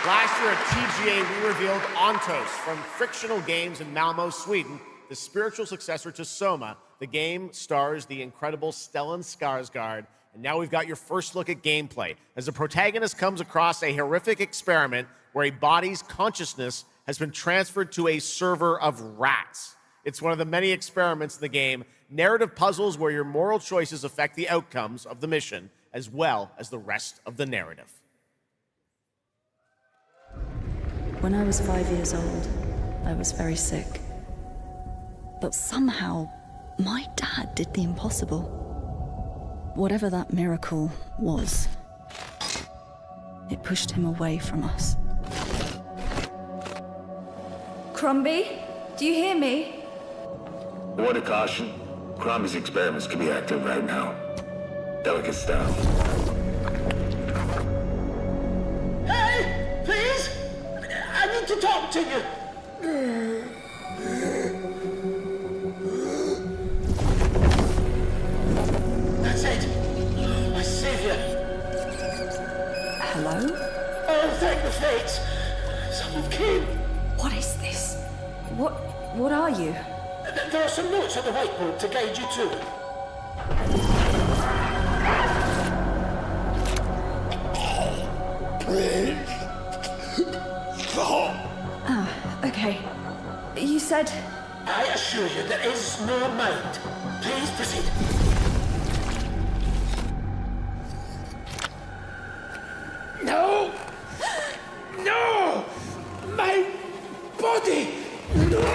Last year at TGA, we revealed Ontos from Frictional Games in Malmo, Sweden, the spiritual successor to Soma. The game stars the incredible Stellan Skarsgård, and now we've got your first look at gameplay as the protagonist comes across a horrific experiment where a body's consciousness has been transferred to a server of rats. It's one of the many experiments in the game, narrative puzzles where your moral choices affect the outcomes of the mission, as well as the rest of the narrative. When I was 5 years old, I was very sick. But somehow, my dad did the impossible. Whatever that miracle was, it pushed him away from us. Crumby, do you hear me? Word of caution. Crombie's experiments can be active right now. Delicate style. Hey, please! I need to talk to you. That's it. My savior. Hello? Oh, thank the fates. Someone came. What is this? What are you? There are some notes on the whiteboard to guide you to it. Ah, okay. You said... I assure you there is no mind. Please proceed. No! No! My body! No!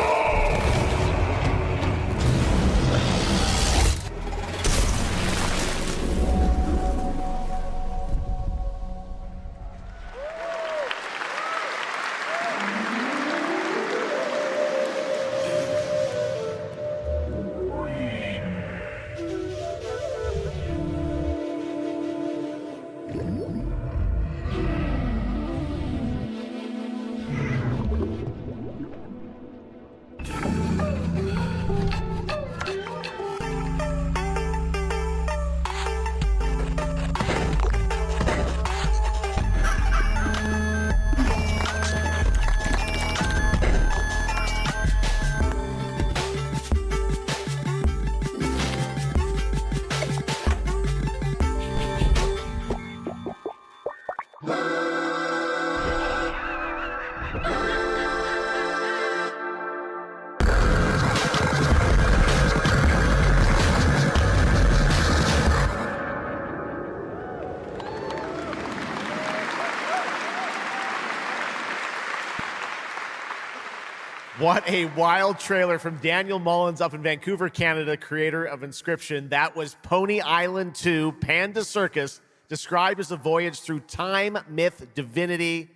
What a wild trailer from Daniel Mullins up in Vancouver, Canada, creator of Inscription. That was Pony Island 2, Panda Circus, described as a voyage through time, myth, divinity,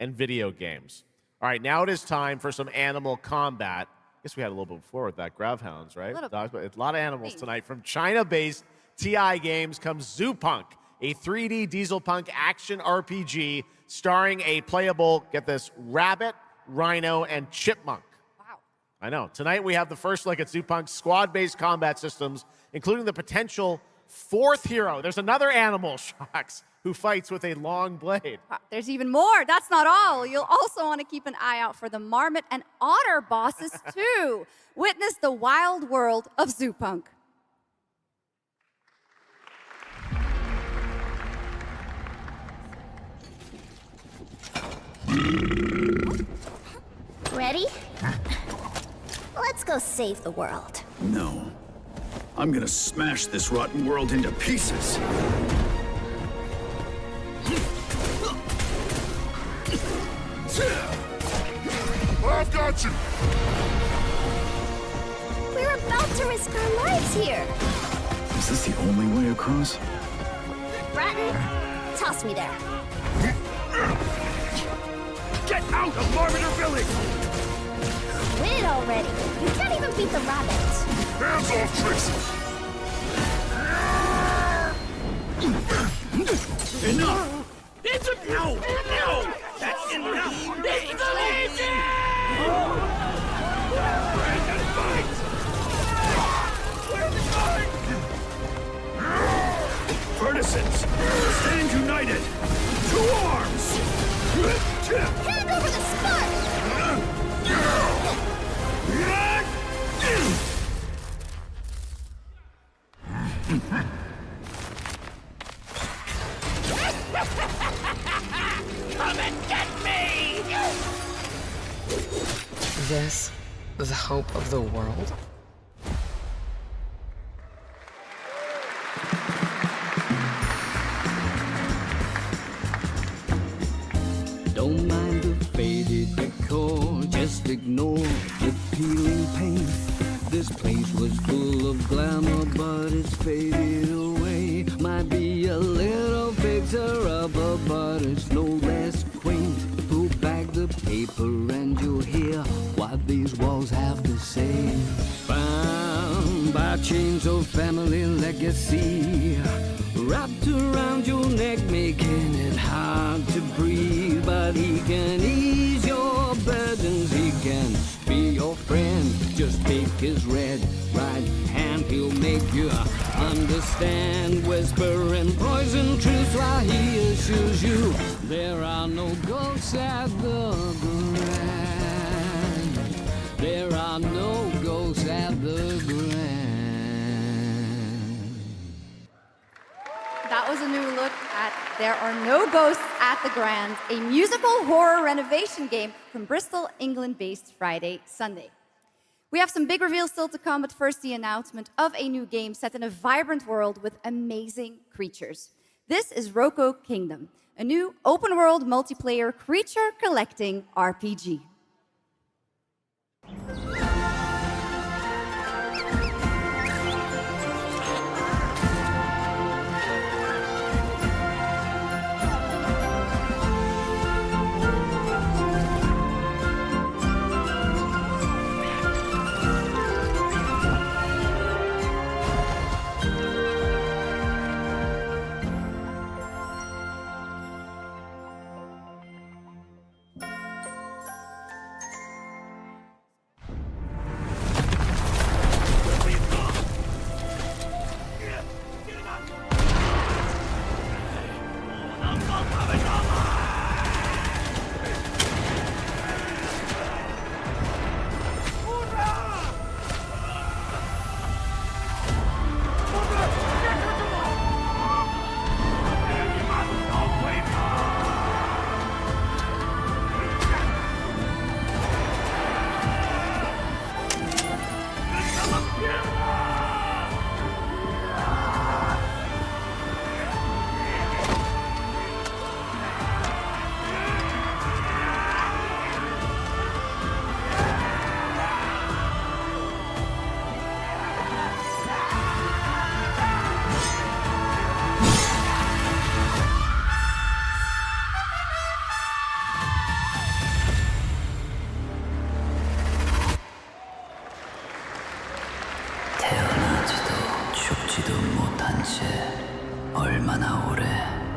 and video games. All right, now it is time for some animal combat. I guess we had a little bit before with that Gravhounds, right? A lot of animals tonight. From China-based TI Games comes Zoopunk, a 3D diesel punk action RPG starring a playable, get this, rabbit, rhino, and chipmunk. Wow. I know. Tonight we have the first look at Zoopunk's squad-based combat systems, including the potential fourth hero. There's another animal, Shocks, who fights with a long blade. There's even more. That's not all. You'll also want to keep an eye out for the marmot and otter bosses too. Witness the wild world of Zoopunk. Ready? Let's go save the world. No. I'm gonna smash this rotten world into pieces. I've got you! We're about to risk our lives here. Is this the only way across? Bratton, toss me there. Get out of Marmiter Village! Quit already. You can't even beat the rabbit. Hands off, Trixie! Enough! It's a no! No! That's enough! It's a legion! Brandon, fight! Where's the guard? Partisans, stand united! To arms! Hand over the spark! Come and get me! This, the hope of the world? Don't mind the faded decor, just ignore the peeling paint. This place was full of glamour, but it's faded away. Might be a little fixer-upper, but it's no less quaint. Pull back the paper and you'll hear what these walls have to say. Bound by chains of family legacy, wrapped around your neck, making it hard to breathe. But he can ease your burdens, he can be your friend. Just take his red right hand, he'll make you understand. Whisper and poison truth while he assures you there are no ghosts at the Grand. There are no ghosts at the Grand. That was a new look at There Are No Ghosts at the Grand, a musical horror renovation game from Bristol, England-based Friday Sunday. We have some big reveals still to come, but first the announcement of a new game set in a vibrant world with amazing creatures. This is Roko Kingdom, a new open-world multiplayer creature collecting RPG. 오래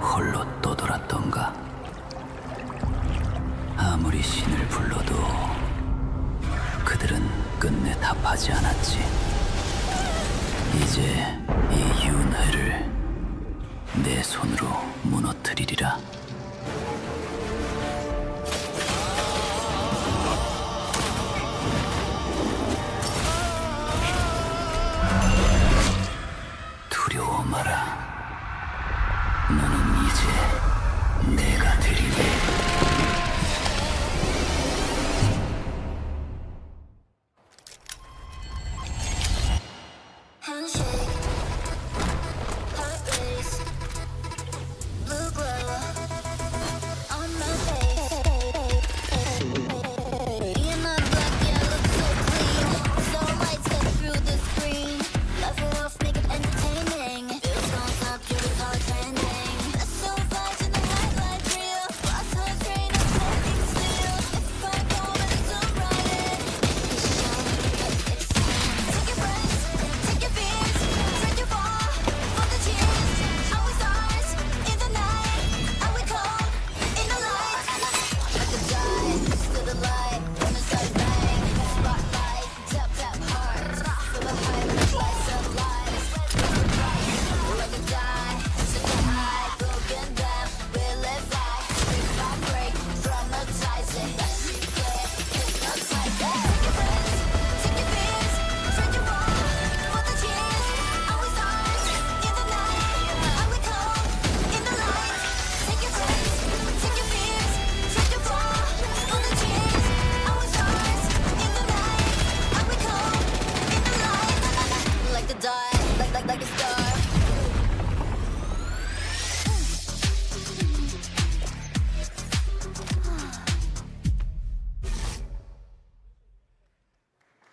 홀로 떠돌았던가. 아무리 신을 불러도 그들은 끝내 답하지 않았지. 이제 이 윤회를 내 손으로 무너뜨리리라. 두려워 마라. 너는 이제 내가 되리니.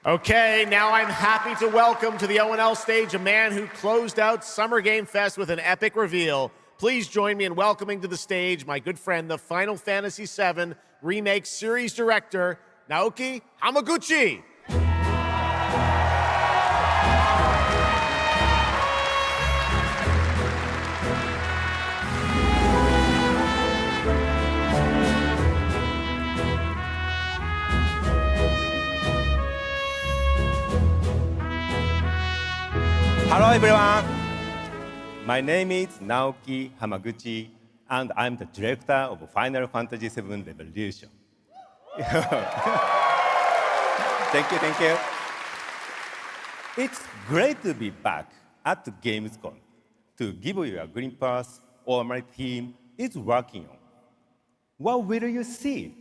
Okay, now I'm happy to welcome to the O&L stage a man who closed out Summer Game Fest with an epic reveal. Please join me in welcoming to the stage my good friend, the Final Fantasy VII Remake Series Director, Naoki Hamaguchi. Hello everyone, my name is Naoki Hamaguchi and I'm the director of Final Fantasy VII Revolution. Thank you. It's great to be back at Gamescom to give you a glimpse of what my team is working on. What will you see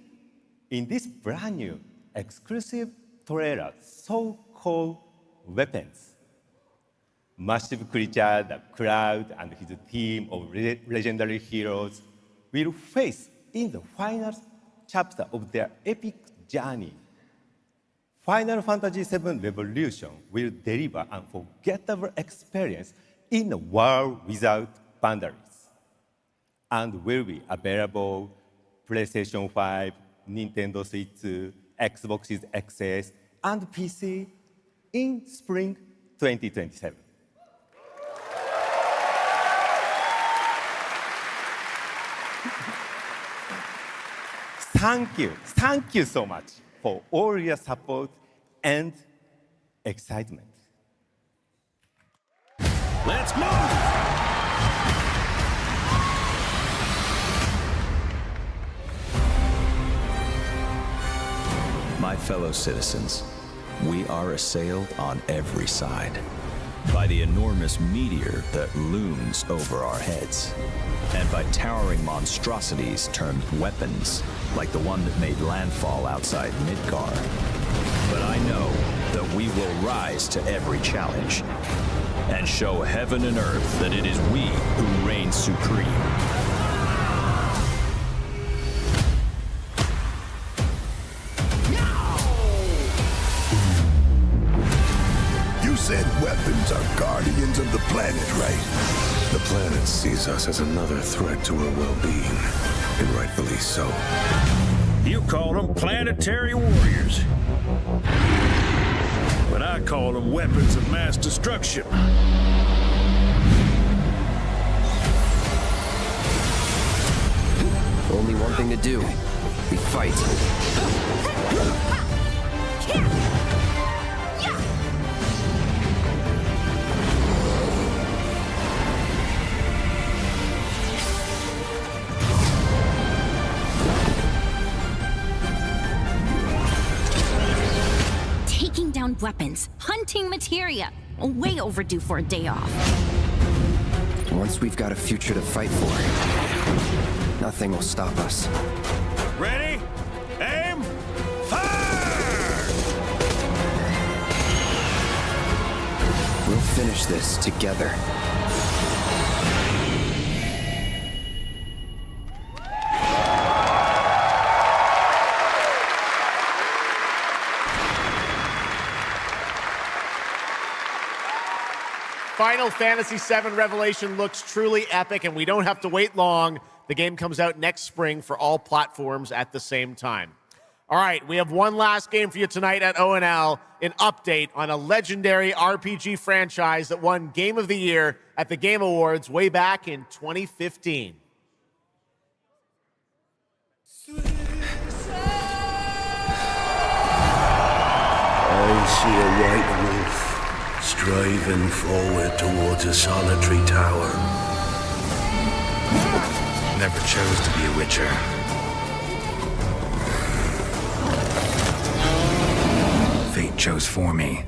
in this brand new exclusive trailer so-called Weapons? Massive creature, the Cloud, and his team of legendary heroes will face in the final chapter of their epic journey. Final Fantasy VII Revolution will deliver an unforgettable experience in a world without boundaries, and will be available PlayStation 5, Nintendo Switch 2, Xbox Series XS, and PC in spring 2027. Thank you so much for all your support and excitement. Let's move! My fellow citizens, we are assailed on every side by the enormous meteor that looms over our heads, and by towering monstrosities termed weapons, like the one that made landfall outside Midgar. But I know that we will rise to every challenge and show heaven and earth that it is we who reign supreme. You said weapons are guardians of the planet, right? The planet sees us as another threat to her well-being, and rightfully so. You call them planetary warriors. But I call them weapons of mass destruction. only one thing to do. We fight. Taking down weapons, hunting materia. Way overdue for a day off. Once we've got a future to fight for, nothing will stop us. Ready? Aim! Fire! We'll finish this together. Final Fantasy VII Revelation looks truly epic, and we don't have to wait long. The game comes out next spring for all platforms at the same time. All right, we have one last game for you tonight at ONL, an update on a legendary RPG franchise that won Game of the Year at the Game Awards way back in 2015. I see a white wolf striving forward towards a solitary tower. Never chose to be a witcher. Fate chose for me.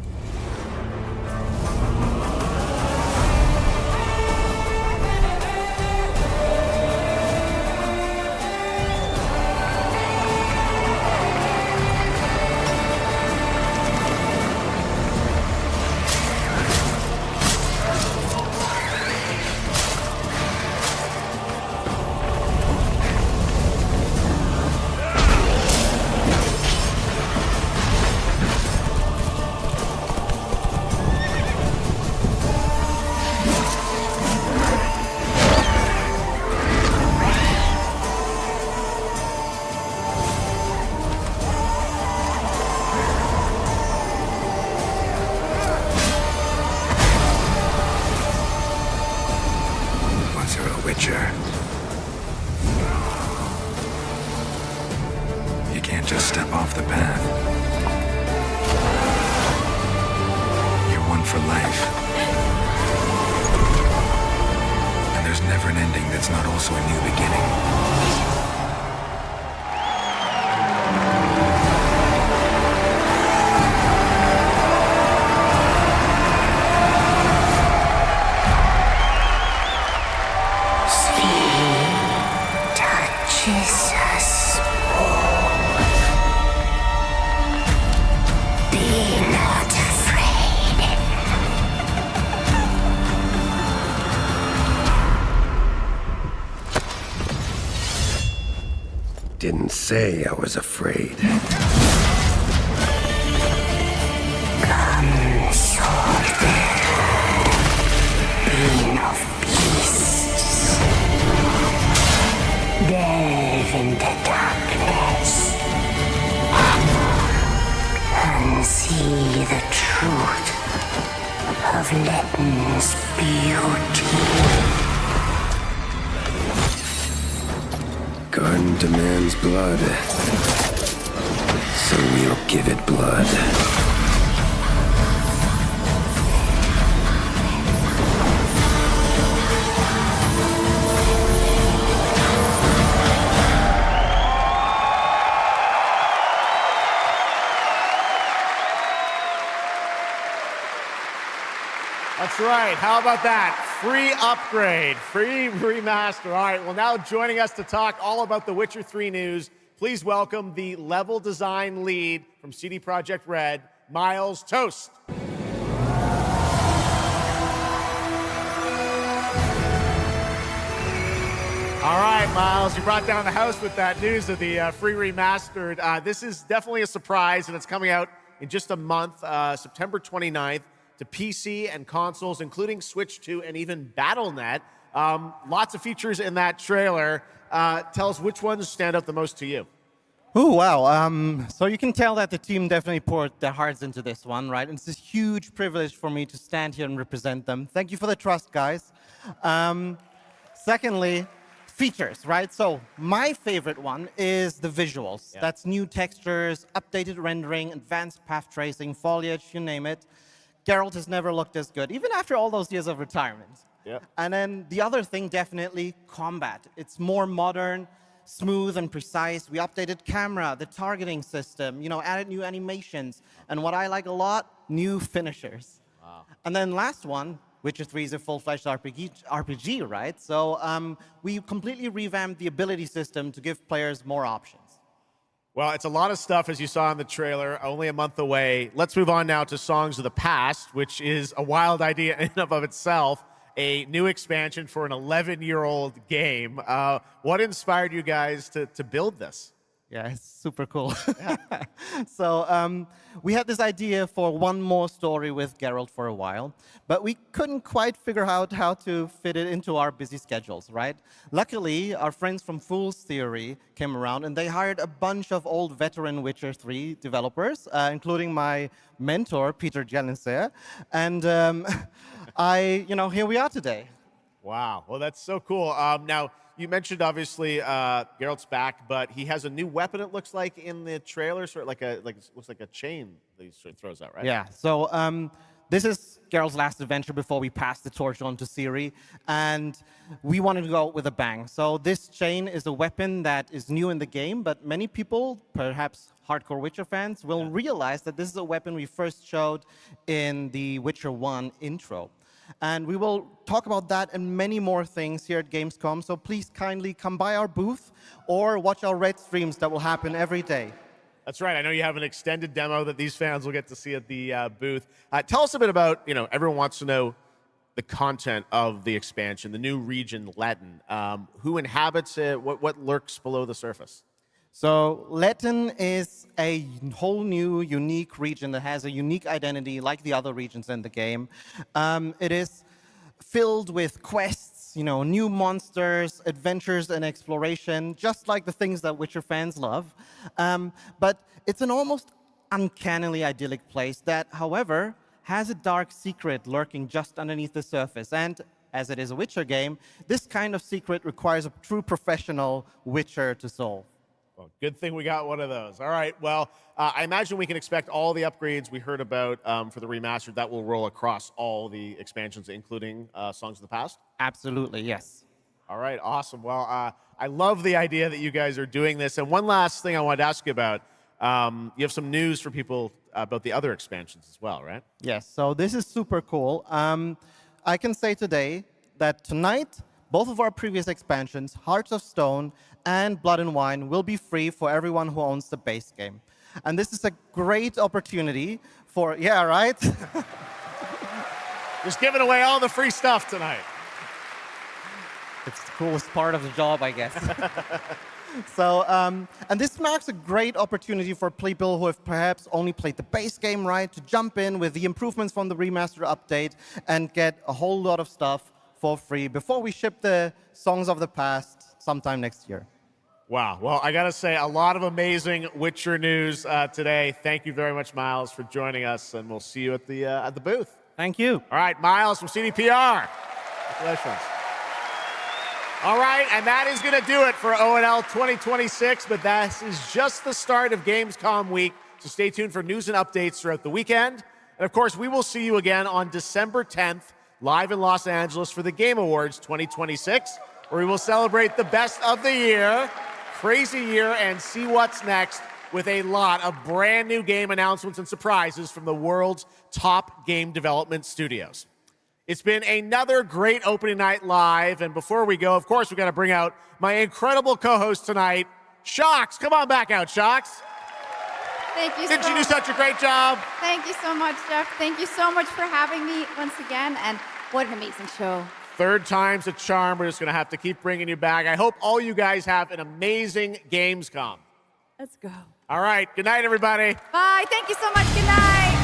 You can't just step off the path. You're one for life. And there's never an ending that's not also a new beginning. Jesus. Be not afraid. Didn't say I was afraid. Come, sword bearer, being of beasts. Delve into darkness and see the truth of Letton's beauty. Garden demands blood, so we'll give it blood. That's right. How about that? Free upgrade, free remaster. All right, well, now joining us to talk all about the Witcher 3 news, please welcome the level design lead from CD Projekt Red, Miles Toast. All right, Miles, you brought down the house with that news of the free remastered. This is definitely a surprise, and it's coming out in just a month, September 29th. To PC and consoles, including Switch 2 and even Battle.net. Lots of features in that trailer. Tell us which ones stand out the most to you. Oh, wow. So you can tell that the team definitely poured their hearts into this one, right? And it's a huge privilege for me to stand here and represent them. Thank you for the trust, guys. Secondly, features, right? So my favorite one is the visuals. Yeah. That's new textures, updated rendering, advanced path tracing, foliage, you name it. Geralt has never looked as good, even after all those years of retirement. Yeah. And then the other thing, definitely combat. It's more modern, smooth and precise. We updated camera, the targeting system, added new animations. And what I like a lot, new finishers. Wow. And then last one, Witcher 3 is a full-fledged RPG, right? So we completely revamped the ability system to give players more options. Well, it's a lot of stuff, as you saw in the trailer, only a month away. Let's move on now to Songs of the Past, which is a wild idea in and of itself, a new expansion for an 11-year-old game. What inspired you guys to build this? Yeah, it's super cool. So we had this idea for one more story with Geralt for a while, but we couldn't quite figure out how to fit it into our busy schedules, right? Luckily, our friends from Fool's Theory came around, and they hired a bunch of old veteran Witcher 3 developers, including my mentor, Peter Jelenser. And here we are today. Wow. Well, that's so cool. Now, you mentioned, obviously, Geralt's back, but he has a new weapon, it looks like, in the trailer, sort of looks like a chain that he sort of throws out, right? Yeah. So this is Geralt's last adventure before we pass the torch on to Ciri, and we wanted to go out with a bang. So this chain is a weapon that is new in the game, but many people, perhaps hardcore Witcher fans, will realize that this is a weapon we first showed in the Witcher 1 intro. And we will talk about that and many more things here at Gamescom, so please kindly come by our booth or watch our Red streams that will happen every day. That's right. I know you have an extended demo that these fans will get to see at the booth. Tell us a bit about, everyone wants to know the content of the expansion, the new region, Letten. Who inhabits it? What lurks below the surface? So Letten is a whole new, unique region that has a unique identity like the other regions in the game. It is filled with quests, new monsters, adventures, and exploration, just like the things that Witcher fans love. But it's an almost uncannily idyllic place that, however, has a dark secret lurking just underneath the surface. And as it is a Witcher game, this kind of secret requires a true professional Witcher to solve. Well, good thing we got one of those. All right. Well, I imagine we can expect all the upgrades we heard about for the remastered. That will roll across all the expansions, including Songs of the Past? Absolutely, yes. All right. Awesome. Well, I love the idea that you guys are doing this. And one last thing I wanted to ask you about. You have some news for people about the other expansions as well, right? Yes. So this is super cool. I can say today that tonight, both of our previous expansions, Hearts of Stone and Blood and Wine, will be free for everyone who owns the base game. And this is a great opportunity for, yeah, right? Just giving away all the free stuff tonight. It's the coolest part of the job, I guess. So, and this marks a great opportunity for people who have perhaps only played the base game, right, to jump in with the improvements from the remaster update and get a whole lot of stuff for free before we ship the Songs of the Past sometime next year. Wow. Well, I got to say, a lot of amazing Witcher news today. Thank you very much, Miles, for joining us, and we'll see you at the booth. Thank you. All right, Miles from CDPR. Congratulations. All right, and that is going to do it for ONL 2026, but that is just the start of Gamescom week, so stay tuned for news and updates throughout the weekend. And, of course, we will see you again on December 10th, live in Los Angeles for the Game Awards 2026, where we will celebrate the best of the year, crazy year, and see what's next with a lot of brand new game announcements and surprises from the world's top game development studios. It's been another great opening night live, and before we go, of course, we've got to bring out my incredible co-host tonight, Shocks. Come on back out, Shocks. Thank you. Didn't you do such a great job? Thank you so much, Jeff. Thank you so much for having me once again, and what an amazing show. Third time's a charm. We're just going to have to keep bringing you back. I hope all you guys have an amazing Gamescom. Let's go. All right. Good night, everybody. Bye. Thank you so much. Good night.